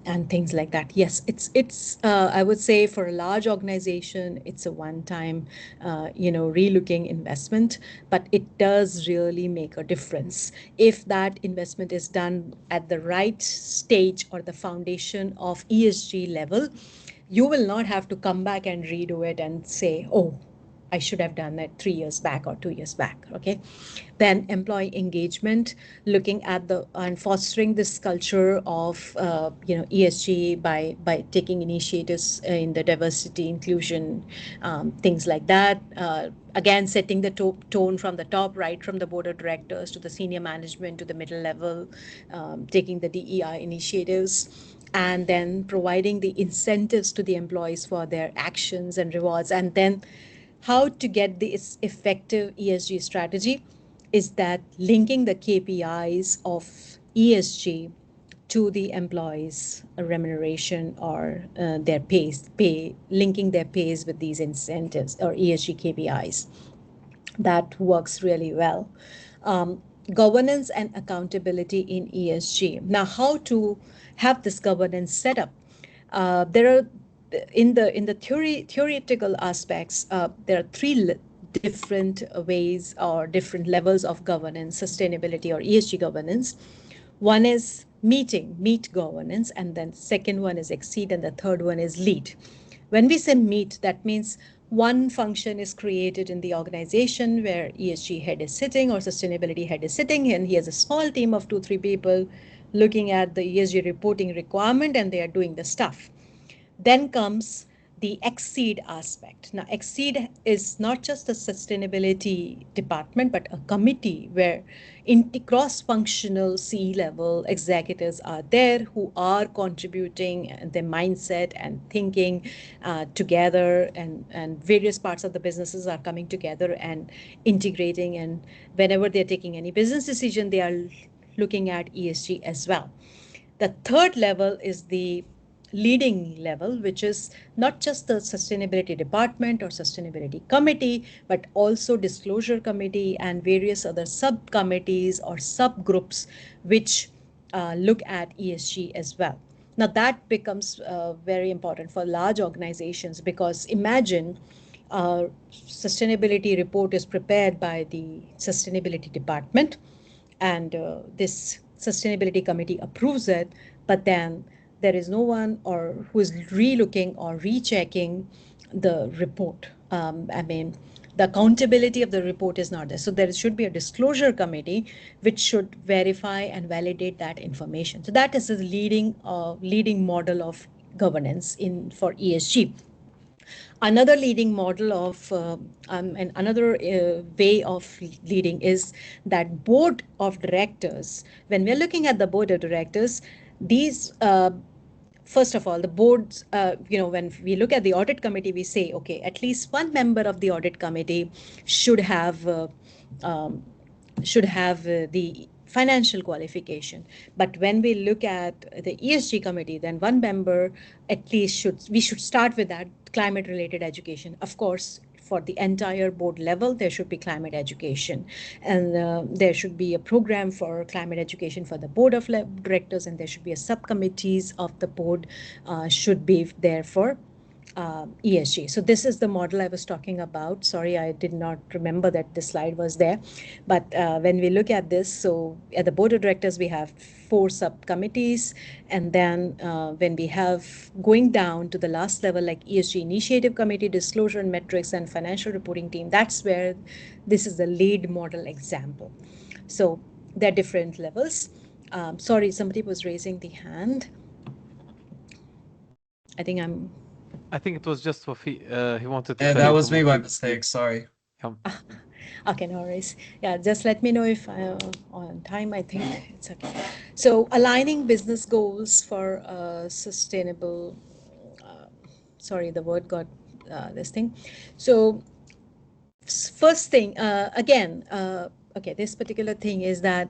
and things like that. Yes, it's I would say for a large organization, it's a one-time, relooking investment, but it does really make a difference if that investment is done at the right stage or the foundation of ESG level. You will not have to come back and redo it and say, oh, I should have done that 3 years back or 2 years back. Okay. Then employee engagement, looking at the and fostering this culture of ESG by taking initiatives in the diversity, inclusion, things like that. Again, setting the tone from the top, right from the board of directors to the senior management to the middle level, taking the DEI initiatives, and then providing the incentives to the employees for their actions and rewards. And then how to get this effective ESG strategy is that linking the KPIs of ESG to the employees' remuneration or their pay, linking their pays with these incentives or ESG KPIs. That works really well. Governance and accountability in ESG. Now, how to have this governance set up? There are in the theoretical aspects. There are three different ways or different levels of governance, sustainability or ESG governance. One is meet governance, and then second one is exceed, and the third one is lead. When we say meet, that means one function is created in the organization where ESG head is sitting or sustainability head is sitting, and he has a small team of 2-3 people looking at the ESG reporting requirement, and they are doing the stuff. Then comes the exceed aspect. Now, exceed is not just a sustainability department, but a committee where cross-functional C-level executives are there who are contributing their mindset and thinking together, and various parts of the businesses are coming together and integrating. And whenever they're taking any business decision, they are looking at ESG as well. The third level is the leading level, which is not just the sustainability department or sustainability committee, but also disclosure committee and various other subcommittees or subgroups which look at ESG as well. Now that becomes very important for large organizations, because imagine sustainability report is prepared by the sustainability department, and this sustainability committee approves it, but then there is no one or who is re-looking or rechecking the report. The accountability of the report is not there. So there should be a disclosure committee which should verify and validate that information. So that is the leading model of governance for ESG. Another leading model of and another way of leading is that board of directors. When we're looking at the board of directors, these first of all, the boards, when we look at the audit committee, we say, okay, at least one member of the audit committee should have the financial qualification. But when we look at the ESG committee, then one member at least we should start with that climate related education. Of course, for the entire board level, there should be climate education. And there should be a program for climate education for the board of directors, and there should be a subcommittees of the board should be there for ESG. So this is the model I was talking about. Sorry, I did not remember that this slide was there. But when we look at this, so at the board of directors, we have 4 subcommittees. And then when we have going down to the last level, like ESG initiative committee, disclosure and metrics, and financial reporting team, that's where this is the lead model example. So there are different levels. Sorry, somebody was raising the hand. I think it was just Wafi. He wanted to Yeah, tell that you was to me move by to. mistake. Sorry. Okay, no worries. Yeah, just let me know if on time. I think it's okay. So aligning business goals for sustainable. Sorry, the word got this thing. So first thing, again, okay, this particular thing is that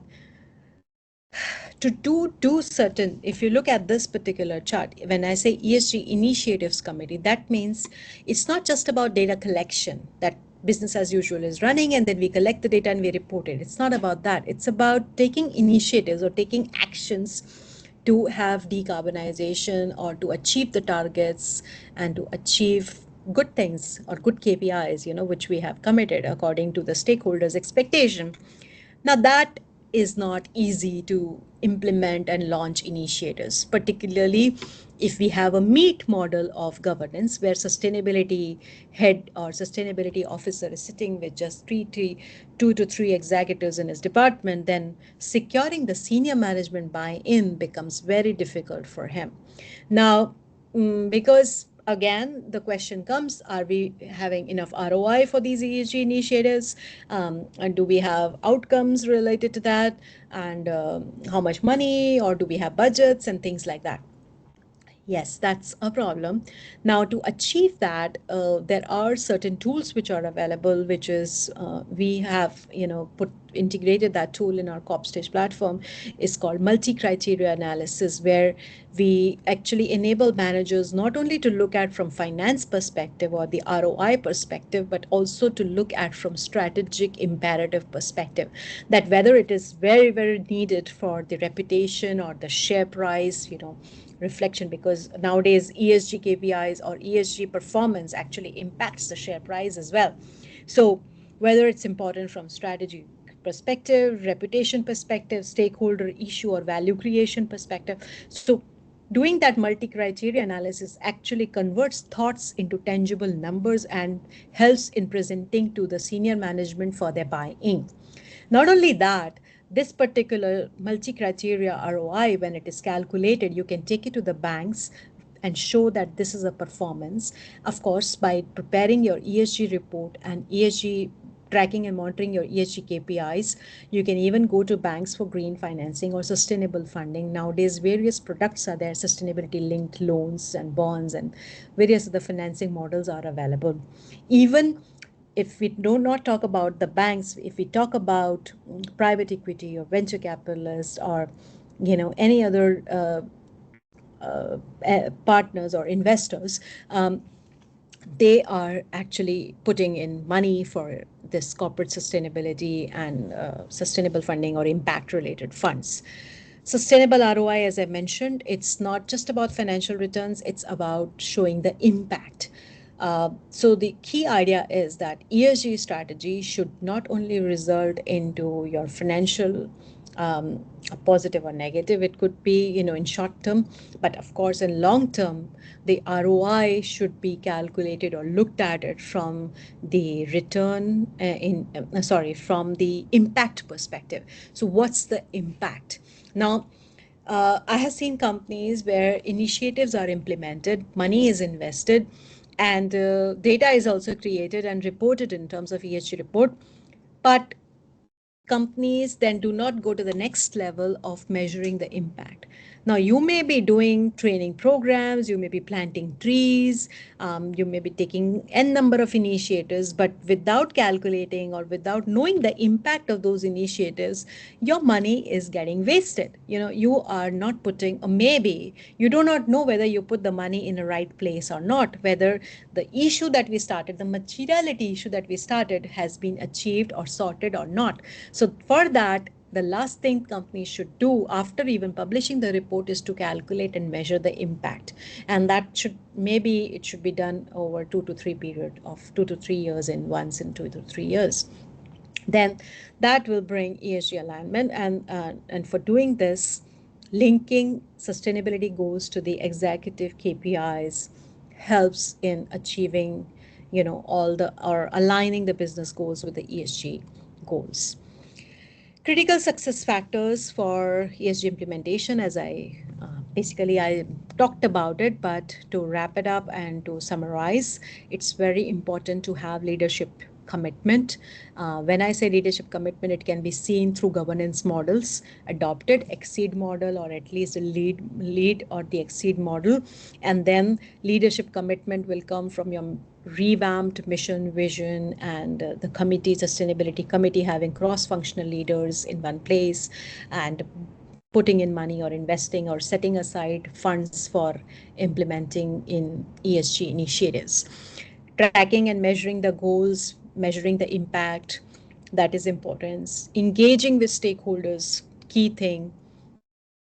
to do certain, if you look at this particular chart, when I say ESG initiatives committee, that means it's not just about data collection that business as usual is running and then we collect the data and we report it. It's not about that. It's about taking initiatives or taking actions to have decarbonization or to achieve the targets and to achieve good things or good KPIs, which we have committed according to the stakeholders' expectation. Now, that is not easy to implement and launch initiatives, particularly if we have a meat model of governance where sustainability head or sustainability officer is sitting with just 2 to 3 executives in his department, then securing the senior management buy-in becomes very difficult for him. Now, because again, the question comes, are we having enough ROI for these ESG initiatives? And do we have outcomes related to that? And how much money, or do we have budgets and things like that? Yes, that's a problem. Now, to achieve that, there are certain tools which are available, which is we have, integrated that tool in our Corpstage platform. Is called multi-criteria analysis, where we actually enable managers not only to look at from finance perspective or the ROI perspective, but also to look at from strategic imperative perspective, that whether it is very, very needed for the reputation or the share price, reflection, because nowadays ESG KPIs or ESG performance actually impacts the share price as well. So whether it's important from strategy perspective, reputation perspective, stakeholder issue or value creation perspective. So doing that multi-criteria analysis actually converts thoughts into tangible numbers and helps in presenting to the senior management for their buy-in. Not only that, this particular multi-criteria ROI, when it is calculated, you can take it to the banks and show that this is a performance. Of course, by preparing your ESG report and ESG tracking and monitoring your ESG KPIs, you can even go to banks for green financing or sustainable funding. Nowadays, various products are there, sustainability linked loans and bonds, and various other financing models are available. Even if we do not talk about the banks, if we talk about private equity or venture capitalists or any other partners or investors, they are actually putting in money for this corporate sustainability and sustainable funding or impact related funds. Sustainable ROI, as I mentioned, it's not just about financial returns, it's about showing the impact. So the key idea is that ESG strategy should not only result into your financial a positive or negative. It could be, in short term, but of course, in long term, the ROI should be calculated or looked at it from the return from the impact perspective. So what's the impact? Now, I have seen companies where initiatives are implemented, money is invested, and data is also created and reported in terms of ESG report, but companies then do not go to the next level of measuring the impact. Now, you may be doing training programs, you may be planting trees, you may be taking n number of initiatives, but without calculating or without knowing the impact of those initiatives, your money is getting wasted. You are not putting, or maybe you do not know whether you put the money in the right place or not, whether the issue that we started, the materiality issue that we started, has been achieved or sorted or not. So for that, the last thing companies should do after even publishing the report is to calculate and measure the impact, and that should be done over 2 to 3 years in once in 2 to 3 years. Then that will bring ESG alignment, and for doing this, linking sustainability goals to the executive KPIs helps in achieving, all the, or aligning the business goals with the ESG goals. Critical success factors for ESG implementation, as I talked about it, but to wrap it up and to summarize, it's very important to have leadership commitment. When I say leadership commitment, it can be seen through governance models adopted, exceed model, or at least a lead or the exceed model. And then leadership commitment will come from your revamped mission, vision, and the sustainability committee, having cross-functional leaders in one place and putting in money or investing or setting aside funds for implementing in ESG initiatives. Tracking and measuring the goals, measuring the impact, that is important. Engaging with stakeholders, key thing.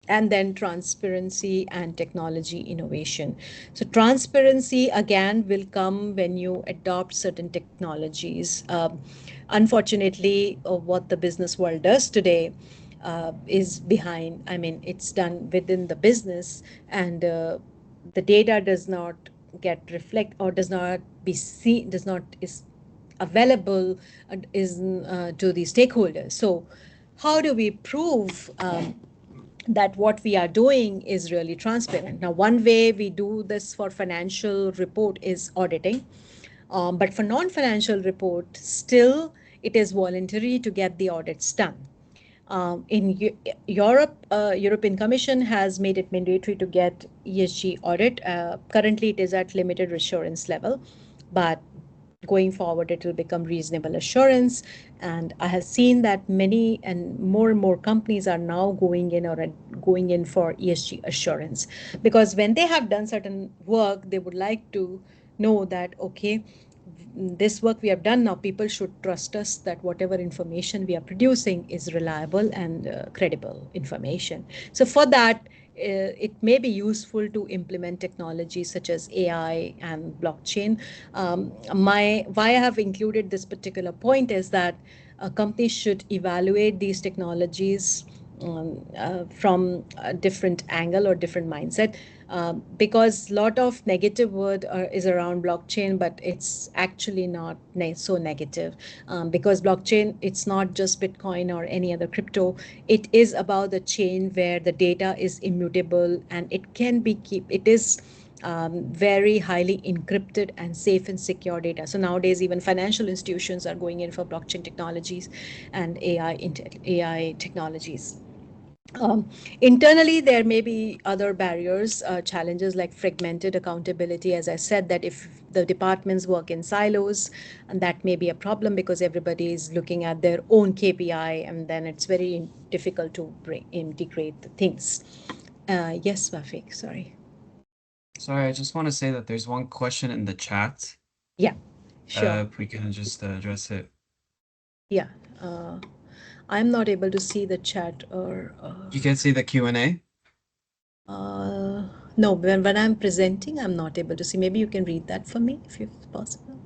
And then transparency and technology innovation. So transparency again will come when you adopt certain technologies. Unfortunately, what the business world does today is behind. I mean, it's done within the business, and the data does not get reflect or does not be seen, does not is available is to the stakeholders. So how do we prove that what we are doing is really transparent? Now, one way we do this for financial report is auditing. But for non-financial report, still it is voluntary to get the audits done. In Europe, European Commission has made it mandatory to get ESG audit. Currently, it is at limited assurance level, but going forward, it will become reasonable assurance. And I have seen that many and more companies are now going in for ESG assurance, because when they have done certain work, they would like to know that, okay, this work we have done, now people should trust us that whatever information we are producing is reliable and credible information. So for that, it may be useful to implement technologies such as AI and blockchain. Why I have included this particular point is that companies should evaluate these technologies from a different angle or different mindset, because a lot of negative word is around blockchain, but it's actually not so negative, because blockchain, it's not just Bitcoin or any other crypto. It is about the chain where the data is immutable, and it is very highly encrypted and safe and secure data. So nowadays, even financial institutions are going in for blockchain technologies and AI technologies. Internally, there may be other barriers, challenges like fragmented accountability. As I said, that if the departments work in silos, and that may be a problem because everybody is looking at their own KPI, and then it's very difficult to integrate the things. Yes, Wafik, sorry. Sorry, I just want to say that there's one question in the chat. Yeah, sure. If we can just address it. Yeah. I'm not able to see the chat or... You can see the Q&A? No, when I'm presenting, I'm not able to see. Maybe you can read that for me if it's possible.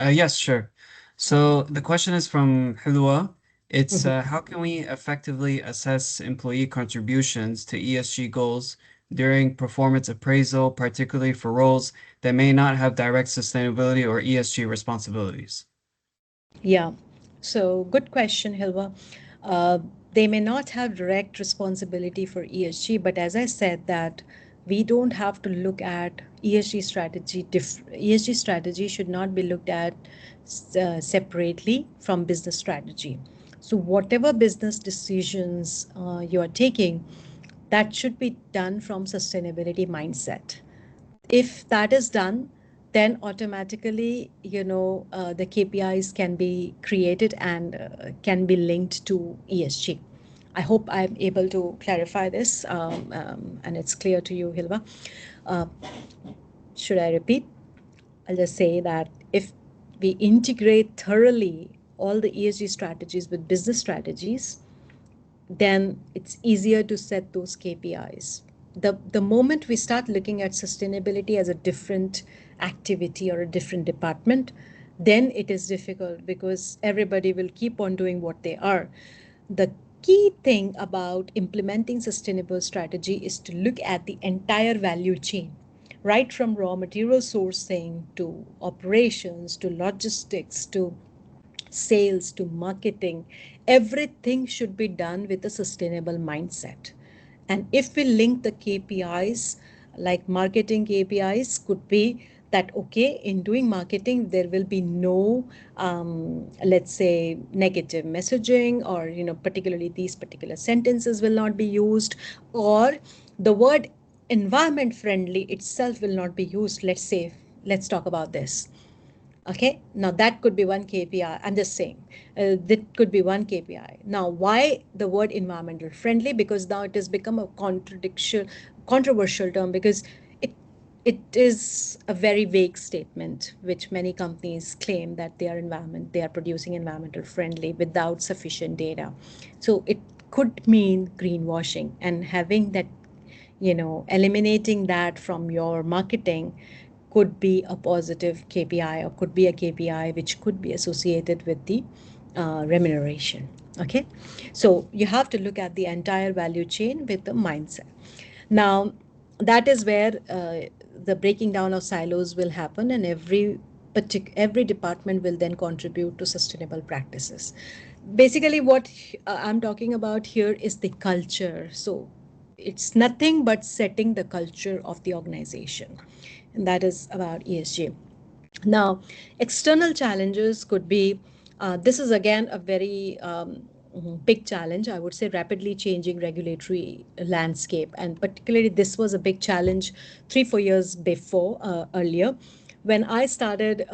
Yes, sure. So the question is from Hilwa. It's how can we effectively assess employee contributions to ESG goals during performance appraisal, particularly for roles that may not have direct sustainability or ESG responsibilities? Yeah, so good question, Hilwa. They may not have direct responsibility for ESG, but as I said, that we don't have to look at ESG strategy. ESG strategy should not be looked at separately from business strategy. So whatever business decisions you are taking, that should be done from sustainability mindset. If that is done, then automatically, the KPIs can be created and can be linked to ESG. I hope I'm able to clarify this, and it's clear to you, Hilva. Uh, should I repeat? I'll just say that if we integrate thoroughly all the ESG strategies with business strategies, then it's easier to set those KPIs. The moment we start looking at sustainability as a different activity or a different department, then it is difficult because everybody will keep on doing what they are. The key thing about implementing sustainable strategy is to look at the entire value chain, right from raw material sourcing to operations to logistics to sales to marketing. Everything should be done with a sustainable mindset. And if we link the KPIs, like marketing KPIs, could be that okay, in doing marketing there will be no let's say negative messaging, or particularly these particular sentences will not be used, or the word environment friendly itself will not be used. Let's say, let's talk about this. Okay, now that could be one KPI. I'm just saying that could be one KPI. Now, why the word environmental friendly? Because now it has become a controversial term, because it it is a very vague statement which many companies claim that they are producing environmental friendly without sufficient data. So it could mean greenwashing, and having that, eliminating that from your marketing could be a positive KPI, or could be a KPI which could be associated with the remuneration. Okay, so you have to look at the entire value chain with the mindset. Now, that is where the breaking down of silos will happen, and every department will then contribute to sustainable practices. Basically, what I'm talking about here is the culture. So it's nothing but setting the culture of the organization, and that is about ESG. Now, external challenges could be this is again a very big challenge. I would say rapidly changing regulatory landscape, and particularly this was a big challenge 3 4 years before earlier. When I started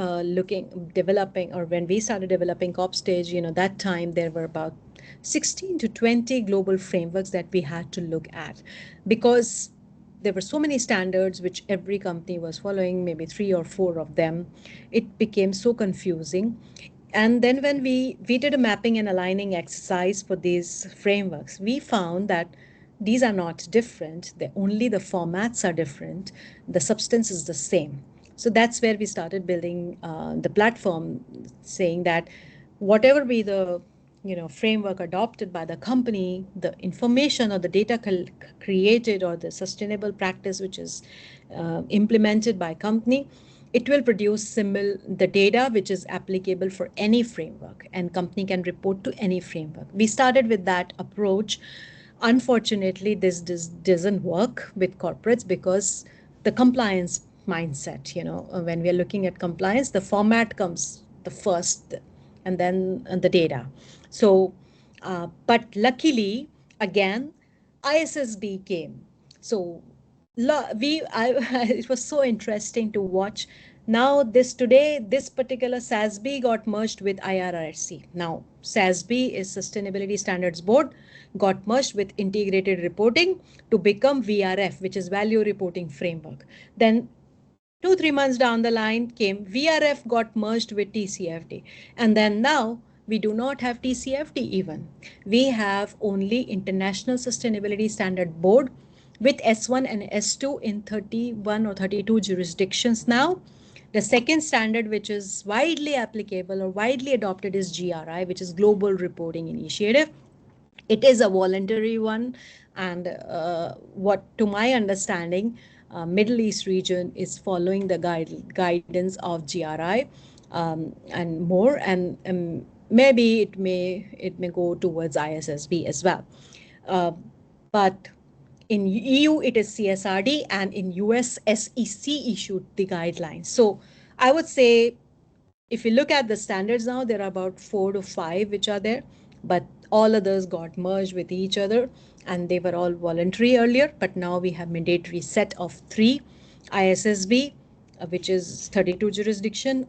developing, or when we started developing Corpstage, that time there were about 16 to 20 global frameworks that we had to look at, because there were so many standards which every company was following, maybe three or four of them. It became so confusing. And then when we did a mapping and aligning exercise for these frameworks, we found that these are not different. Only the formats are different. The substance is the same. So that's where we started building the platform, saying that whatever be the framework adopted by the company, the information or the data created, or the sustainable practice which is implemented by company, it will produce the data which is applicable for any framework, and company can report to any framework. We started with that approach. Unfortunately, this doesn't work with corporates, because the compliance mindset, when we are looking at compliance, the format comes the first, and then the data. So, but luckily, again, ISSB came. So it was so interesting to watch. Now this particular SASB got merged with IRRC. Now SASB is Sustainability Standards Board, got merged with integrated reporting to become VRF, which is Value Reporting Framework. Then 2 3 months down the line came VRF, got merged with TCFD, and then now we do not have TCFD even. We have only International Sustainability Standard Board with S1 and S2 in 31 or 32 jurisdictions now. The second standard, which is widely applicable or widely adopted, is GRI, which is Global Reporting Initiative. It is a voluntary one, and what, to my understanding, Middle East region is following the guidance of GRI, and more, and maybe it may go towards ISSB as well. But in EU it is CSRD, and in US SEC issued the guidelines. So I would say, if you look at the standards now, there are about 4 to 5 which are there, but All others got merged with each other, and they were all voluntary earlier, but now we have mandatory set of three: ISSB, which is 32 jurisdiction,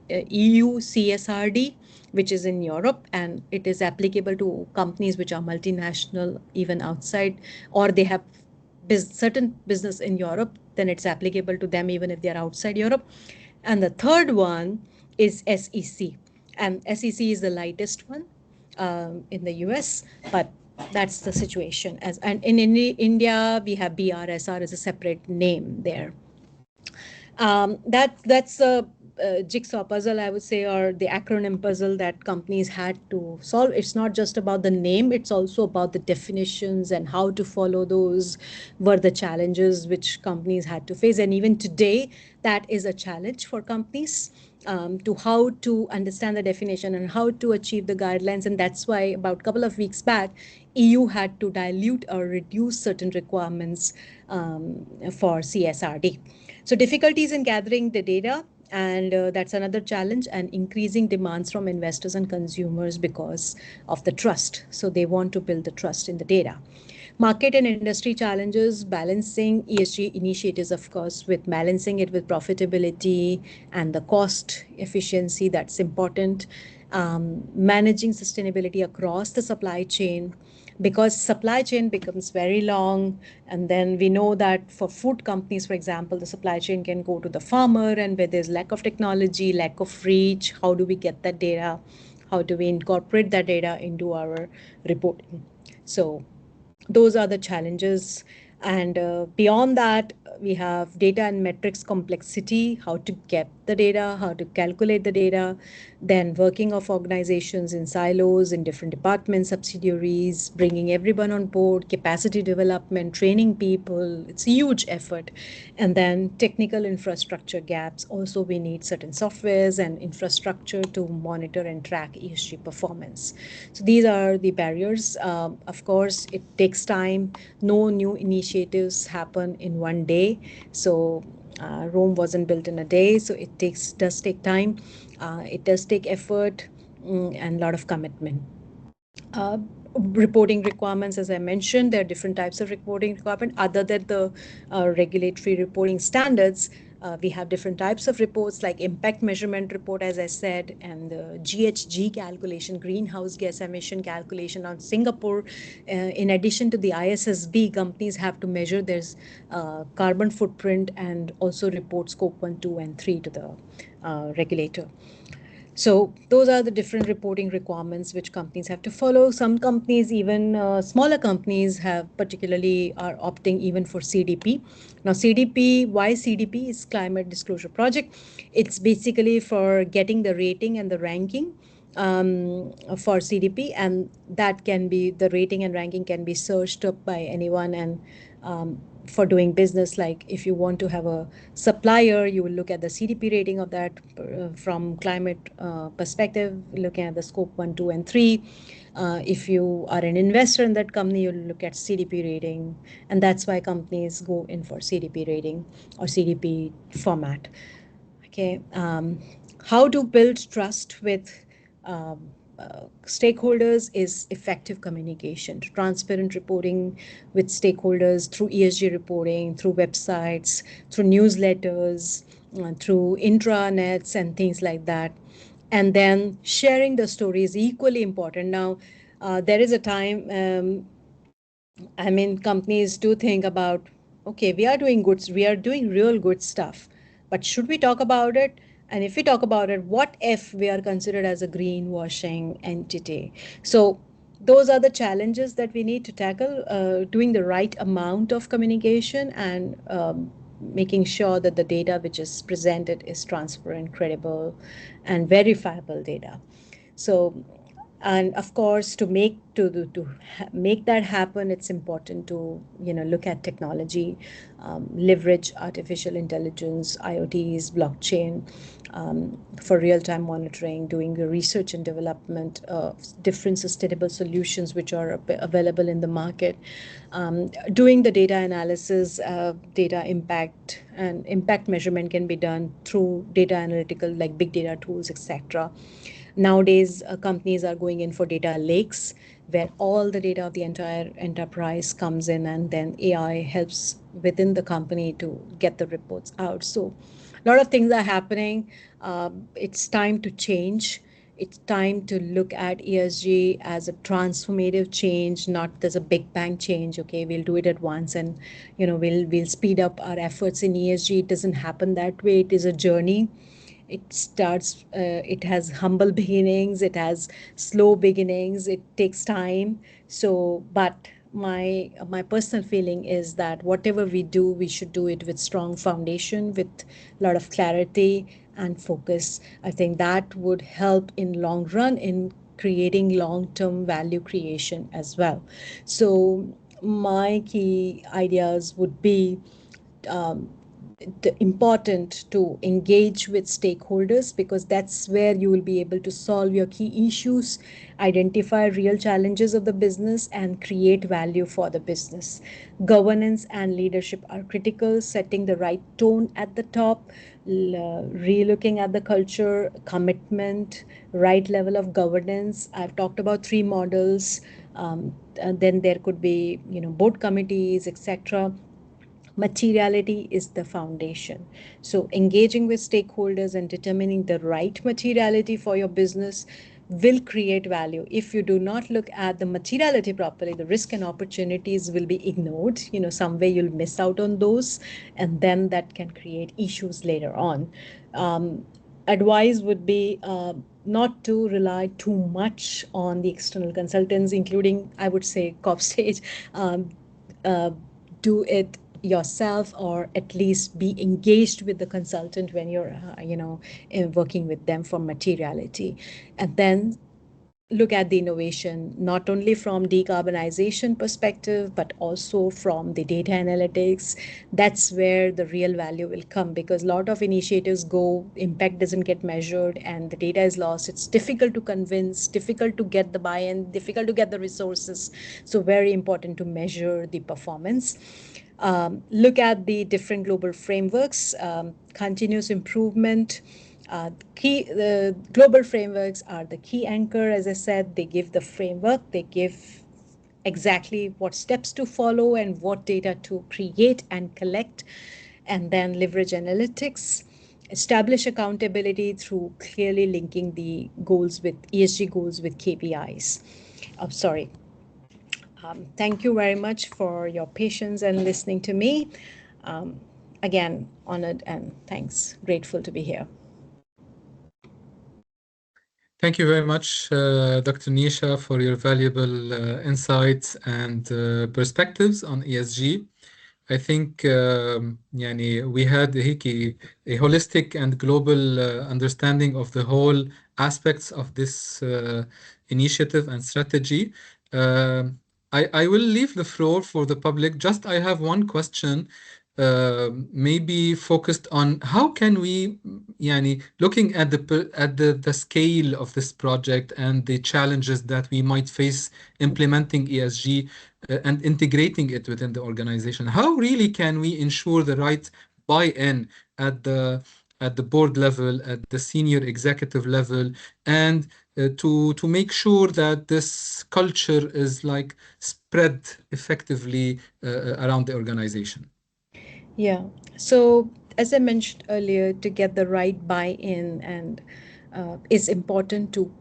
EU CSRD, which is in Europe, and it is applicable to companies which are multinational even outside, or they have certain business in Europe, then it's applicable to them even if they are outside Europe. And the third one is SEC, and SEC is the lightest one in the US, but that's the situation. And in India, we have BRSR as a separate name there. That's a jigsaw puzzle, I would say, or the acronym puzzle that companies had to solve. It's not just about the name, it's also about the definitions and how to follow those were the challenges which companies had to face. And even today, that is a challenge for companies. To how to understand the definition and how to achieve the guidelines. And that's why about a couple of weeks back, EU had to dilute or reduce certain requirements for CSRD. So difficulties in gathering the data, and that's another challenge, and increasing demands from investors and consumers because of the trust. So they want to build the trust in the data. Market and industry challenges, balancing ESG initiatives, of course, with balancing it with profitability and the cost efficiency, that's important. Managing sustainability across the supply chain, because supply chain becomes very long, and then we know that for food companies, for example, the supply chain can go to the farmer, and where there's lack of technology, lack of reach, how do we get that data, how do we incorporate that data into our reporting? So those are the challenges. And beyond that, we have data and metrics complexity, how to get the data, how to calculate the data, then working of organizations in silos, in different departments, subsidiaries, bringing everyone on board, capacity development, training people. It's a huge effort. And then technical infrastructure gaps. Also, we need certain softwares and infrastructure to monitor and track ESG performance. So these are the barriers. Of course, it takes time. No new initiatives happen in one day. So Rome wasn't built in a day, so it does take time. It does take effort, and a lot of commitment. Uh, Reporting requirements, as I mentioned, there are different types of reporting requirement. Other than the regulatory reporting standards, we have different types of reports like impact measurement report, as I said, and the GHG calculation, greenhouse gas emission calculation on Singapore. In addition to the ISSB, companies have to measure their carbon footprint and also report scope 1, 2, and 3 to the regulator. So those are the different reporting requirements which companies have to follow. Some companies, even smaller companies, have particularly are opting even for CDP. Now CDP, why CDP? Is Climate Disclosure Project. It's basically for getting the rating and the ranking for CDP, and that can be, the rating and ranking can be searched up by anyone. And for doing business, like if you want to have a supplier, you will look at the CDP rating of that from climate perspective, looking at the scope 1, 2, and 3. If you are an investor in that company, you'll look at CDP rating, and that's why companies go in for CDP rating or CDP format. Okay, how to build trust with stakeholders is effective communication, transparent reporting with stakeholders through ESG reporting, through websites, through newsletters, through intranets and things like that. And then sharing the story is equally important. Now, there is a time, I mean, companies do think about, okay, we are doing good, we are doing real good stuff, but should we talk about it? And if we talk about it, what if we are considered as a greenwashing entity? So those are the challenges that we need to tackle, doing the right amount of communication, and making sure that the data which is presented is transparent, credible, and verifiable data. So, and of course, to make that happen, it's important to look at technology, leverage artificial intelligence, IoTs, blockchain, for real-time monitoring, doing the research and development of different sustainable solutions which are available in the market, doing the data analysis, data impact, and impact measurement can be done through data analytical like big data tools, etc. Nowadays, companies are going in for data lakes where all the data of the entire enterprise comes in, and then AI helps within the company to get the reports out. So a lot of things are happening. It's time to change. It's time to look at ESG as a transformative change, not as a big bang change. Okay, we'll do it at once, and we'll speed up our efforts in ESG. It doesn't happen that way. It is a journey. It has humble beginnings, it has slow beginnings, it takes time. So but my personal feeling is that whatever we do, we should do it with strong foundation, with a lot of clarity and focus. I think that would help in long run in creating long term value creation as well. So my key ideas would be, um, important to engage with stakeholders, because that's where you will be able to solve your key issues, identify real challenges of the business, and create value for the business. Governance and leadership are critical, setting the right tone at the top, relooking at the culture, commitment, right level of governance. I've talked about three models. And then there could be, board committees, etc. Materiality is the foundation. So, engaging with stakeholders and determining the right materiality for your business will create value. If you do not look at the materiality properly, the risk and opportunities will be ignored. Some way you'll miss out on those, and then that can create issues later on. Advice would be, not to rely too much on the external consultants, including, I would say, Corpstage. Um, uh, do it yourself, or at least be engaged with the consultant when you're working with them for materiality. And then look at the innovation not only from decarbonization perspective but also from the data analytics. That's where the real value will come, because a lot of initiatives go, impact doesn't get measured and the data is lost. It's difficult to convince, difficult to get the buy-in, difficult to get the resources. So very important to measure the performance. Look at the different global frameworks, continuous improvement. The global frameworks are the key anchor. As I said, they give the framework, they give exactly what steps to follow and what data to create and collect, and then leverage analytics. Establish accountability through clearly linking the goals with ESG goals with KPIs. Sorry. Thank you very much for your patience and listening to me. Um, Again, honored and thanks. Grateful to be here. Thank you very much, Dr. Nisha, for your valuable insights and perspectives on ESG. I think we had a holistic and global understanding of the whole aspects of this initiative and strategy. I will leave the floor for the public. Just I have one question, maybe focused on how can we, looking at the scale of this project and the challenges that we might face implementing ESG and integrating it within the organization. How really can we ensure the right buy-in at the board level, at the senior executive level, and to make sure that this culture is like spread effectively around the organization? Yeah. So, as I mentioned earlier, to get the right buy-in, and it's important to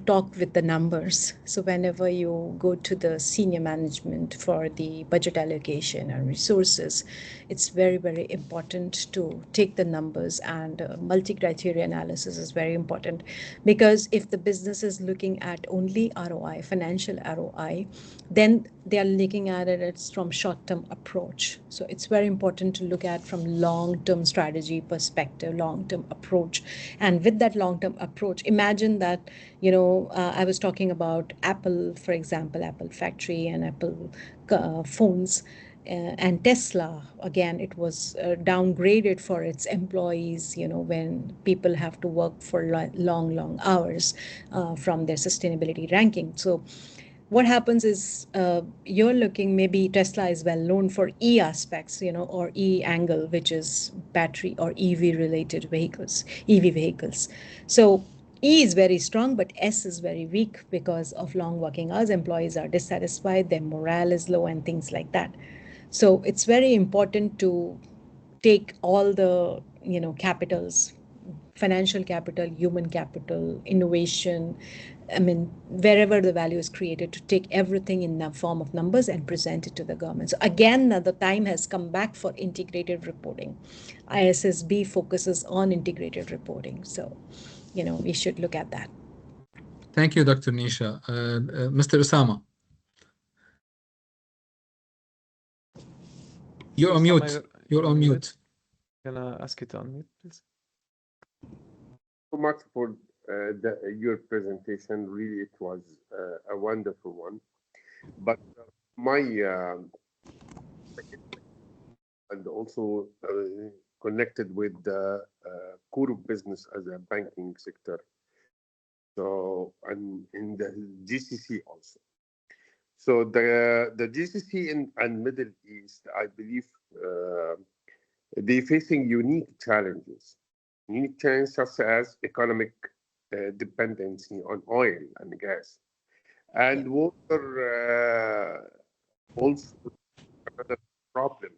talk with the numbers. So, whenever you go to the senior management for the budget allocation and resources, it's very, very important to take the numbers, and multi-criteria analysis is very important, because if the business is looking at only ROI, financial ROI, then they are looking at it, it's from short-term approach. So it's very important to look at from long-term strategy perspective, long-term approach. And with that long-term approach, imagine that, I was talking about Apple, for example, Apple factory and Apple phones. And Tesla, again, it was downgraded for its employees, when people have to work for long, long hours from their sustainability ranking. So what happens is, you're looking, maybe Tesla is well known for E aspects, or E angle, which is battery or EV related vehicles, EV vehicles. So E is very strong, but S is very weak because of long working hours. Employees are dissatisfied, their morale is low, and things like that. So it's very important to take all the capitals, financial capital, human capital, innovation. I mean, wherever the value is created, to take everything in the form of numbers and present it to the government. So again, the time has come back for integrated reporting. ISSB focuses on integrated reporting. So, we should look at that. Thank you, Dr. Nisha. Mr. Osama, you're on Osama, mute. You're on mute. Can I ask you to unmute, please? So much for your presentation. Really, it was a wonderful one. But my and also connected with the core of business as a banking sector. So, and in the GCC also. So the GCC and Middle East, I believe, they're facing unique challenges such as economic dependency on oil and gas, Yeah. and water also another problem.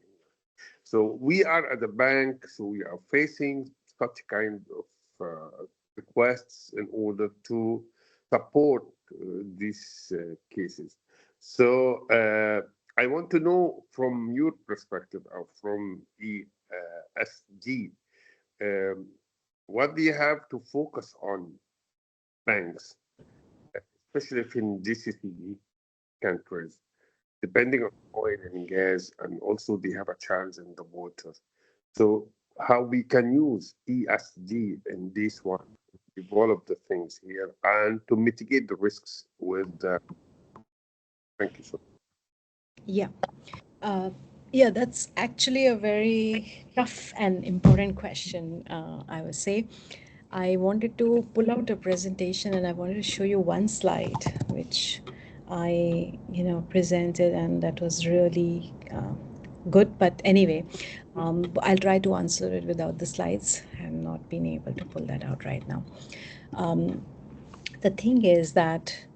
So we are at the bank, so we are facing such kind of requests in order to support these cases. So I want to know from your perspective or from ESG, um, what do you have to focus on banks, especially if in GCC countries, depending on oil and gas, and also they have a challenge in the water. So how we can use ESG in this one, develop the things here, and to mitigate the risks with. Thank you so much. Yeah. Uh, yeah, that's actually a very tough and important question, I would say. I wanted to pull out a presentation and I wanted to show you one slide which I, presented, and that was really good. But anyway, I'll try to answer it without the slides. I'm not being able to pull that out right now. Um, the thing is that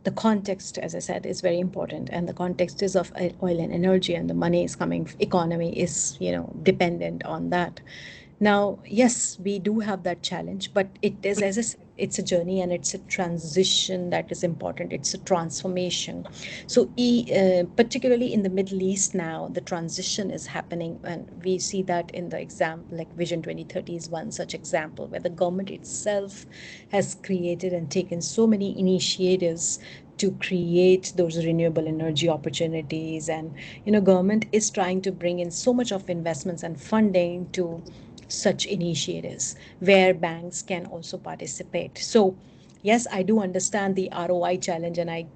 the context, as I said, is very important, and the context is of oil and energy, and the money is coming, economy is dependent on that. Now, yes, we do have that challenge, but it is, as I said, it's a journey and it's a transition that is important. It's a transformation. So, particularly in the Middle East now, the transition is happening, and we see that in the example, like Vision 2030 is one such example where the government itself has created and taken so many initiatives to create those renewable energy opportunities. And government is trying to bring in so much of investments and funding to such initiatives where banks can also participate. So yes, I do understand the ROI challenge, and I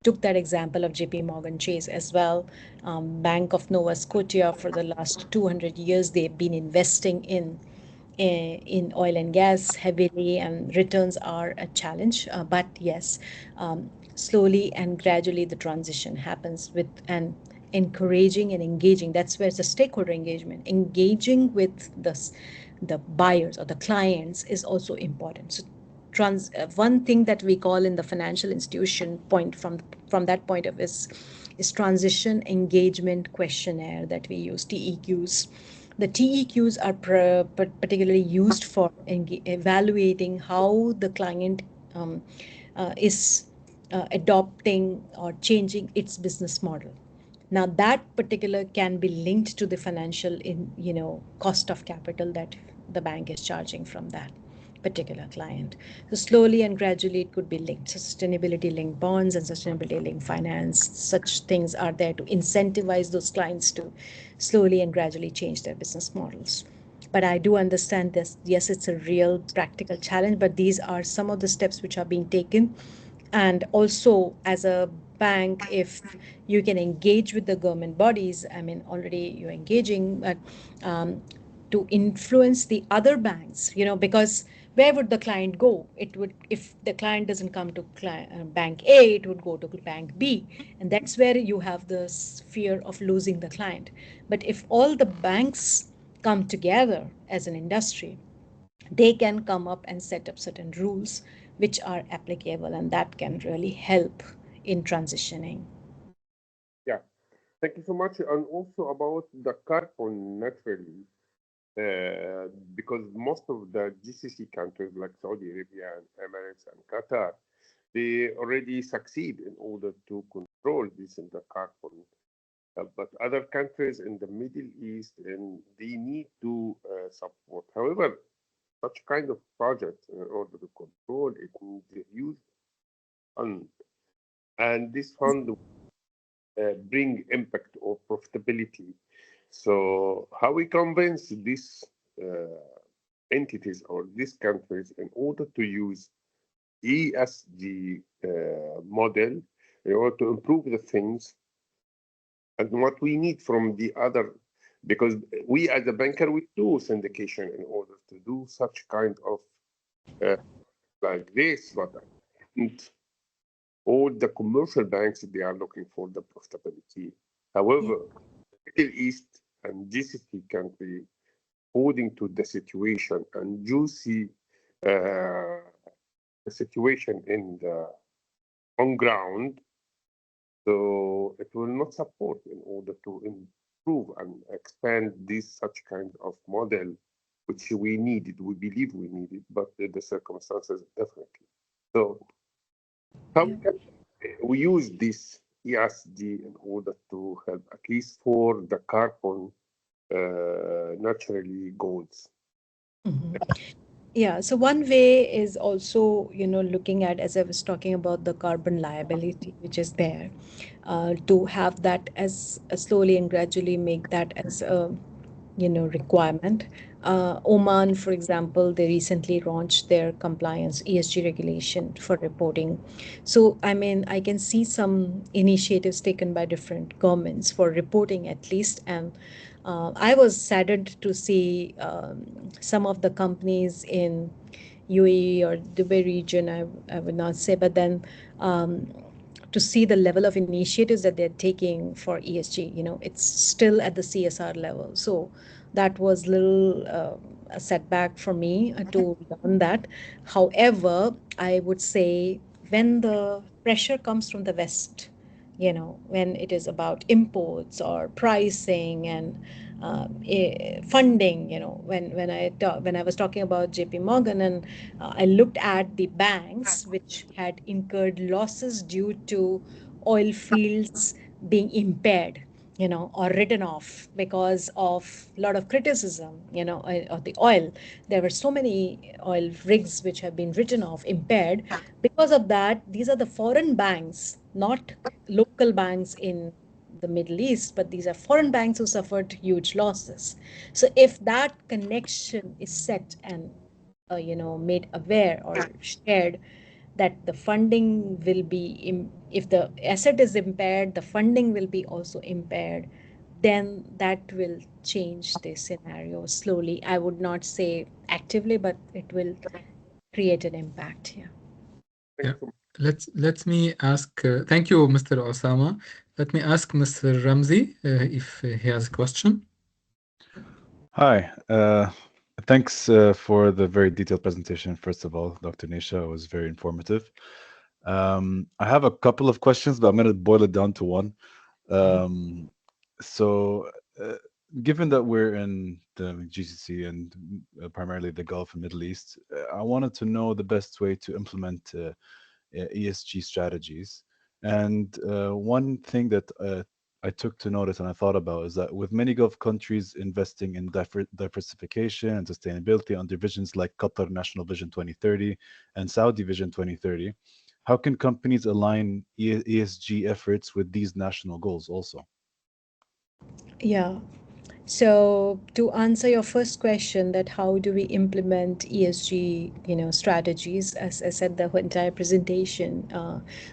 took that example of JP Morgan Chase as well. Bank of Nova Scotia, for the last 200 years, they've been investing in oil and gas heavily, and returns are a challenge. But yes, slowly and gradually the transition happens with an encouraging and engaging. That's where the stakeholder engagement, engaging with the buyers or the clients, is also important. So one thing that we call in the financial institution point, from that point of is transition engagement questionnaire that we use, TEQs. The TEQs are particularly used for evaluating how the client is adopting or changing its business model. Now that particular can be linked to the financial cost of capital that the bank is charging from that particular client. So slowly and gradually it could be linked. So sustainability linked bonds and sustainability linked finance, such things are there to incentivize those clients to slowly and gradually change their business models. But I do understand this. Yes, it's a real practical challenge, but these are some of the steps which are being taken. And also, as a bank, if you can engage with the government bodies, I mean, already you're engaging, but to influence the other banks, because where would the client go? It would, if the client doesn't come to bank A, it would go to bank B, and that's where you have the fear of losing the client. But if all the banks come together as an industry, they can come up and set up certain rules which are applicable, and that can really help in transitioning. Yeah, thank you so much. And also about the carbon naturally, because most of the GCC countries like Saudi Arabia and Emirates and Qatar, they already succeed in order to control this in the carbon. But other countries in the Middle East, and they need to support. However, such kind of project, in order to control it, needs a huge fund, and this fund bring impact or profitability. So how we convince these entities or these countries in order to use ESG model in order to improve the things, and what we need from the other, because we as a banker we do syndication in order to do such kind of uh, like this, but all the commercial banks they are looking for the profitability. Yeah. However, Middle East and GCC country, according to the situation and juicy the situation in the on ground, so it will not support in order to improve and expand this such kind of model, which we needed, we believe we needed, but the circumstances definitely. So how Yeah. can we use this ESG in order to help at least for the carbon naturally goals? Mhm. Yeah, so one way is also, looking at, as I was talking about, the carbon liability, which is there, to have that as slowly and gradually make that as a, requirement. Oman, for example, they recently launched their compliance ESG regulation for reporting. So, I mean, I can see some initiatives taken by different governments for reporting at least, and I was saddened to see some of the companies in UAE or Dubai region, I would not say, but then um, to see the level of initiatives that they're taking for ESG, it's still at the CSR level. So that was little a setback for me to learn that. However, I would say when the pressure comes from the West, when it is about imports or pricing and funding, when I was talking about JP Morgan, and I looked at the banks which had incurred losses due to oil fields being impaired, or written off because of a lot of criticism, of the oil. There were so many oil rigs which have been written off, impaired. Because of that, these are the foreign banks, not local banks in the Middle East, but these are foreign banks who suffered huge losses. So if that connection is set and made aware or shared, that the funding will be if the asset is impaired, the funding will be also impaired, then that will change the scenario slowly. I would not say actively, but it will create an impact. Yeah. Thank Yeah. you so much. Let me ask, thank you, Mr. Osama. Let me ask Mr. Ramzi if he has a question. Hi. Thanks for the very detailed presentation. First of all, Dr. Nisha, it was very informative. I have a couple of questions, but I'm going to boil it down to one. Um, so, given that we're in the GCC and primarily the Gulf and Middle East, I wanted to know the best way to implement ESG strategies. And one thing that I took to notice and I thought about is that with many Gulf countries investing in diversification and sustainability under visions like Qatar National Vision 2030 and Saudi Vision 2030, how can companies align ESG efforts with these national goals also? Yeah. So to answer your first question, that how do we implement ESG, strategies? As I said, the entire presentation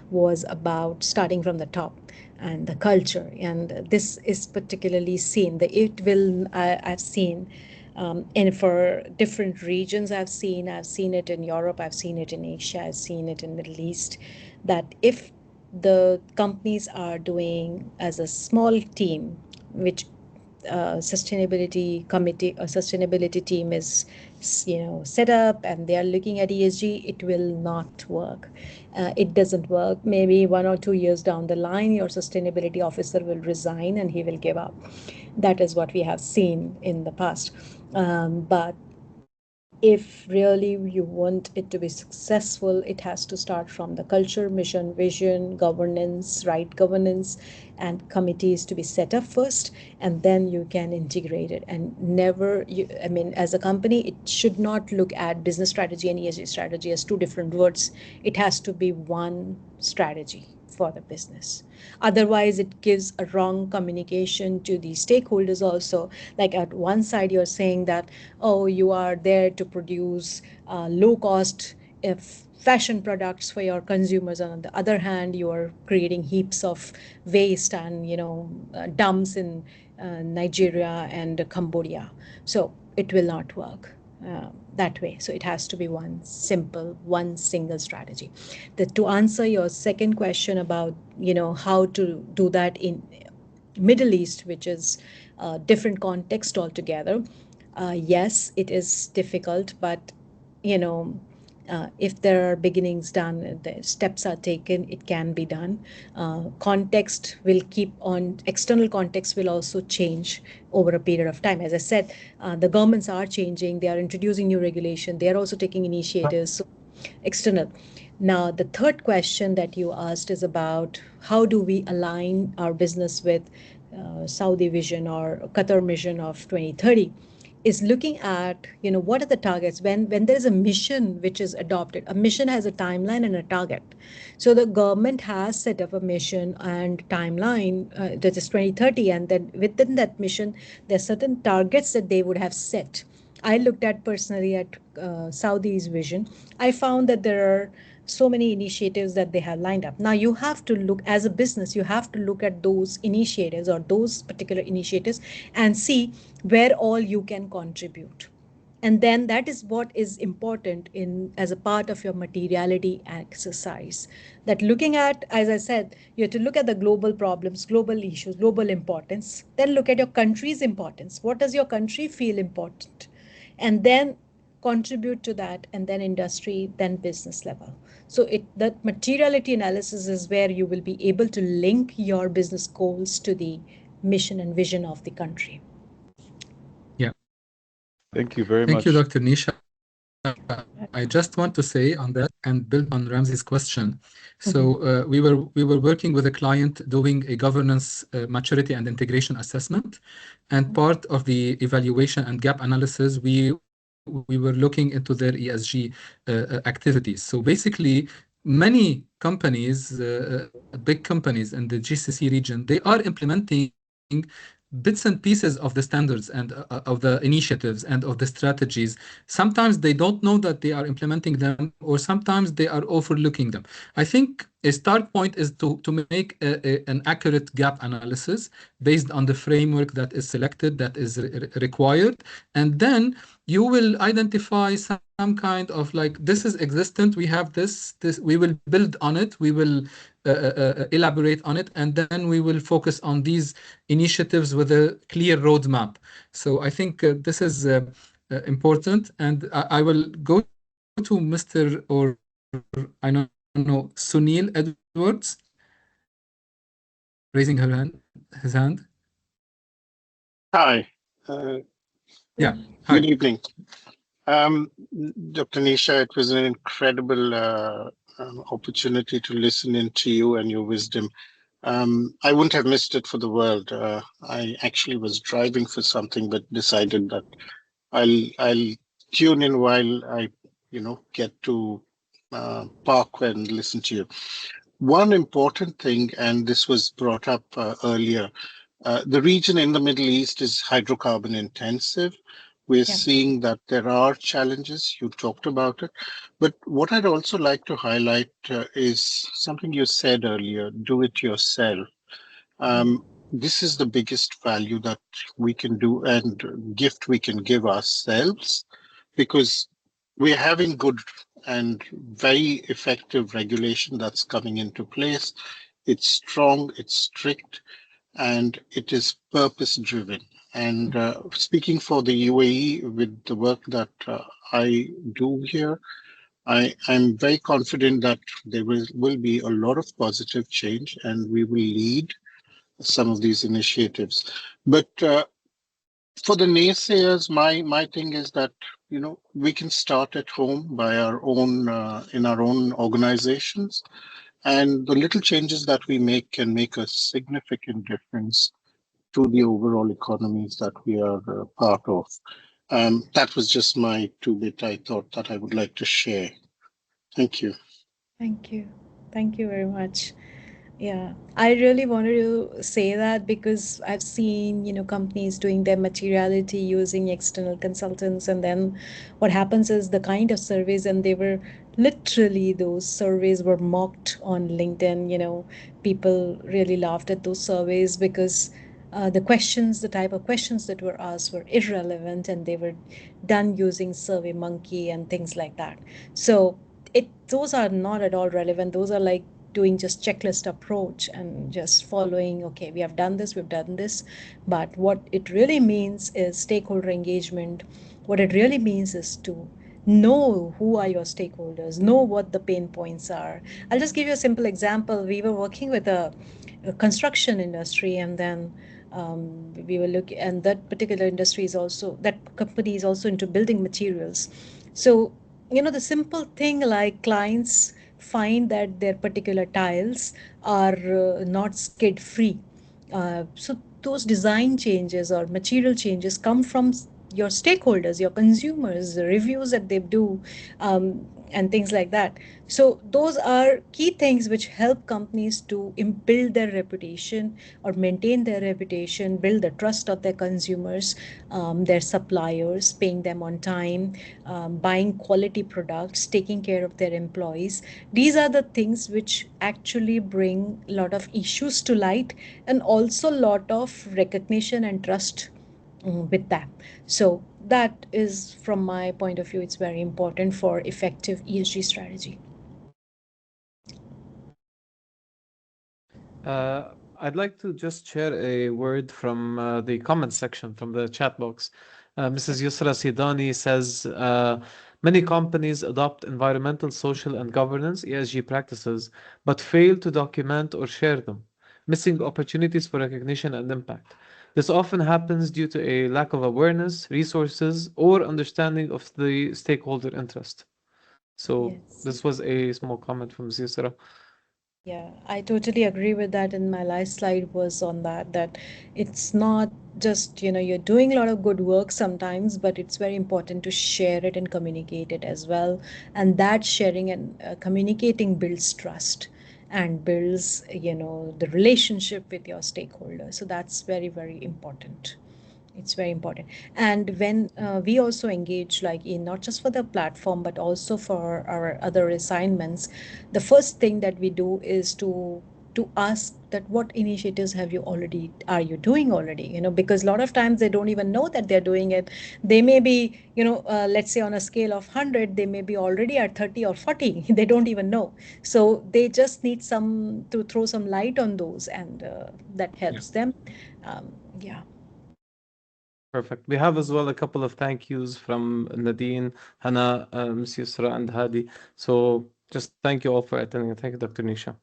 was about starting from the top and the culture, and this is particularly seen. I've seen, and for different regions, I've seen it in Europe, I've seen it in Asia, I've seen it in Middle East, that if the companies are doing as a small team, which sustainability committee or sustainability team is set up and they are looking at ESG, it will not work. It doesn't work. Maybe 1 or 2 years down the line, your sustainability officer will resign and he will give up. That is what we have seen in the past. But if really you want it to be successful, it has to start from the culture, mission, vision, governance, right governance, and committees to be set up first, and then you can integrate it. And never, I mean, as a company, it should not look at business strategy and ESG strategy as two different words. It has to be one strategy for the business. Otherwise, it gives a wrong communication to the stakeholders also. Like at one side, you're saying that, oh, you are there to produce low cost fashion products for your consumers. And on the other hand, you are creating heaps of waste and, dumps in Nigeria and Cambodia. So it will not work that way. So it has to be one simple, one single strategy. To answer your second question about how to do that in Middle East, which is a different context altogether, yes, it is difficult, but you know if there are beginnings done, the steps are taken, it can be done. Context will keep on, external context will also change over a period of time. As I said, the governments are changing, they are introducing new regulation, they are also taking initiatives. So external. Now, the third question that you asked is about how do we align our business with Saudi vision or Qatar vision of 2030, is looking at what are the targets. When there is a mission which is adopted, a mission has a timeline and a target. So the government has set up a mission and timeline that is 2030, and then within that mission there are certain targets that they would have set. I looked at personally at Saudi's vision. I found that there are so many initiatives that they have lined up. Now you have to look, as a business, you have to look at those initiatives or those particular initiatives and see where all you can contribute. And then that is what is important in as a part of your materiality exercise. That looking at, as I said, you have to look at the global problems, global issues, global importance. Then look at your country's importance. What does your country feel important? And then contribute to that, and then industry, then business level. So that materiality analysis is where you will be able to link your business goals to the mission and vision of the country. Yeah. Thank you very Thank you, much. Dr. Nisha. I just want to say on that and build on Ramzi's question. So we were working with a client doing a governance maturity and integration assessment, and part of the evaluation and gap analysis, we were looking into their ESG activities. So basically, many companies, big companies in the GCC region, they are implementing bits and pieces of the standards and of the initiatives and of the strategies. Sometimes they don't know that they are implementing them, or sometimes they are overlooking them. I think a start point is to make an accurate gap analysis based on the framework that is selected, that is required, and then you will identify some kind of like, this is existent, we have this, we will build on it, we will elaborate on it, and then we will focus on these initiatives with a clear roadmap. So I think this is important, and I will go to Mr. or I don't know, Sunil Edwards, raising his hand. Hi. Yeah, Good hi. evening. Dr. Nisha, it was an incredible opportunity to listen into you and your wisdom. I wouldn't have missed it for the world. I actually was driving for something, but decided that I'll tune in while I, get to park and listen to you. One important thing, and this was brought up earlier, the region in the Middle East is hydrocarbon intensive. We're seeing that there are challenges. You talked about it. But what I'd also like to highlight is something you said earlier, do it yourself. This is the biggest value that we can do and gift we can give ourselves, because we're having good and very effective regulation that's coming into place. It's strong, it's strict, and it is purpose driven. And speaking for the UAE, with the work that I do here, I'm very confident that there will be a lot of positive change and we will lead some of these initiatives. But for the naysayers, my thing is that we can start at home by our own in our own organizations, and the little changes that we make can make a significant difference to the overall economies that we are part of. That was just my two-bit I thought that I would like to share. Thank you. Thank you. Thank you very much. Yeah, I really wanted to say that because I've seen, companies doing their materiality using external consultants, and then what happens is the kind of surveys, and they were literally those surveys were mocked on LinkedIn. People really laughed at those surveys because the type of questions that were asked were irrelevant, and they were done using Survey Monkey and things like that. So those are not at all relevant. Those are like doing just checklist approach and just following, okay, we have done this, we've done this. But what it really means is stakeholder engagement. What it really means is to know who are your stakeholders, know what the pain points are. I'll just give you a simple example. We were working with a construction industry, and then we were looking, and that particular industry is also, that company is also into building materials. So the simple thing, like clients find that their particular tiles are not skid free. So those design changes or material changes come from your stakeholders, your consumers, the reviews that they do, and things like that. So those are key things which help companies to build their reputation or maintain their reputation, build the trust of their consumers, their suppliers, paying them on time, buying quality products, taking care of their employees. These are the things which actually bring a lot of issues to light, and also a lot of recognition and trust with that. So that is, from my point of view, it's very important for effective ESG strategy. I'd like to just share a word from the comment section from the chat box. Mrs. Yusra Sidani says many companies adopt environmental, social, and governance ESG practices, but fail to document or share them, missing opportunities for recognition and impact. This often happens due to a lack of awareness, resources, or understanding of the stakeholder interest. So Yes. this was a small comment from Mrs. Yusra. Yeah, I totally agree with that. And my last slide was on that it's not just, you're doing a lot of good work sometimes, but it's very important to share it and communicate it as well. And that sharing and communicating builds trust and builds, the relationship with your stakeholders. So that's very, very important. It's very important. And when we also engage, like, in not just for the platform but also for our other assignments, the first thing that we do is to ask that what initiatives are you doing already, because a lot of times they don't even know that they're doing it. They may be, let's say on a scale of 100, they may be already at 30 or 40. They don't even know. So they just need some to throw some light on those, and that Yeah. helps them. Yeah. Perfect. We have as well a couple of thank yous from Nadine, Hannah, Ms. Yusra, and Hadi. So just thank you all for attending. Thank you, Dr. Nisha.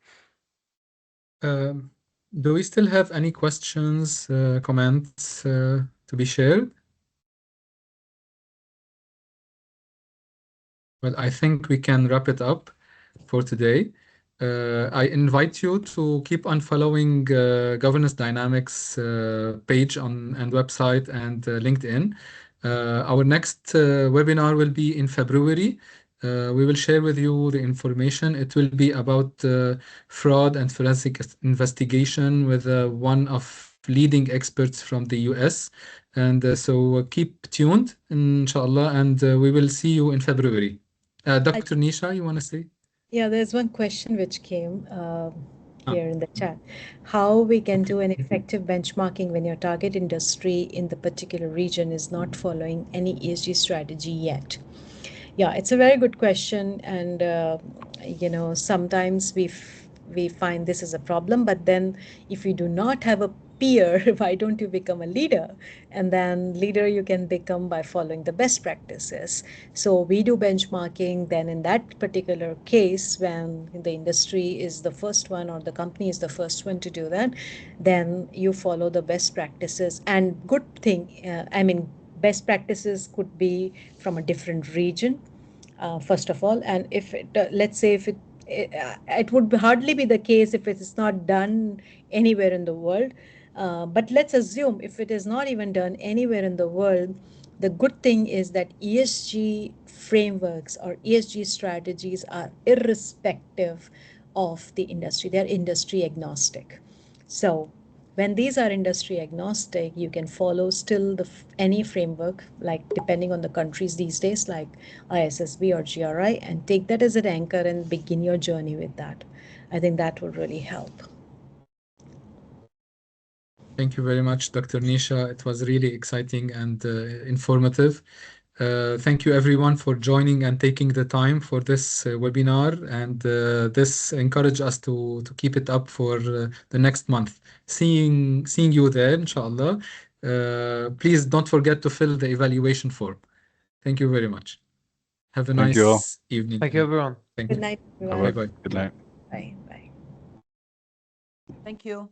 Um, do we still have any questions, comments to be shared? Well, I think we can wrap it up for today. I invite you to keep on following Governance Dynamics page and website and LinkedIn. Our next webinar will be in February. We will share with you the information. It will be about fraud and forensic investigation with one of leading experts from the US. And so keep tuned, inshallah, and we will see you in February. Dr. Nisha, you want to say? Yeah, there's one question which came Ah, here in the chat. How we can okay. do an effective benchmarking when your target industry in the particular region is not following any ESG strategy yet? Yeah, it's a very good question, and sometimes we find this is a problem. But then, if we do not have a peer, why don't you become a leader? And then leader you can become by following the best practices. So we do benchmarking. Then in that particular case, when the industry is the first one or the company is the first one to do that, then you follow the best practices. And good thing, best practices could be from a different region, first of all. And if it, let's say if it would hardly be the case if it is not done anywhere in the world. But let's assume if it is not even done anywhere in the world, the good thing is that ESG frameworks or ESG strategies are irrespective of the industry. They're industry agnostic. So when these are industry agnostic, you can follow still any framework, like depending on the countries these days, like ISSB or GRI, and take that as an anchor and begin your journey with that. I think that would really help. Thank you very much, Dr. Nisha. It was really exciting and informative. Thank you everyone for joining and taking the time for this webinar, and this encourage us to keep it up for the next month. Seeing you there, inshallah. Please don't forget to fill the evaluation form. Thank you very much. Have a Thank you all. nice evening. Thank you, everyone. Thank Good you. night, Bye-bye. everyone. Bye-bye. Good night. Bye. Bye. Thank you.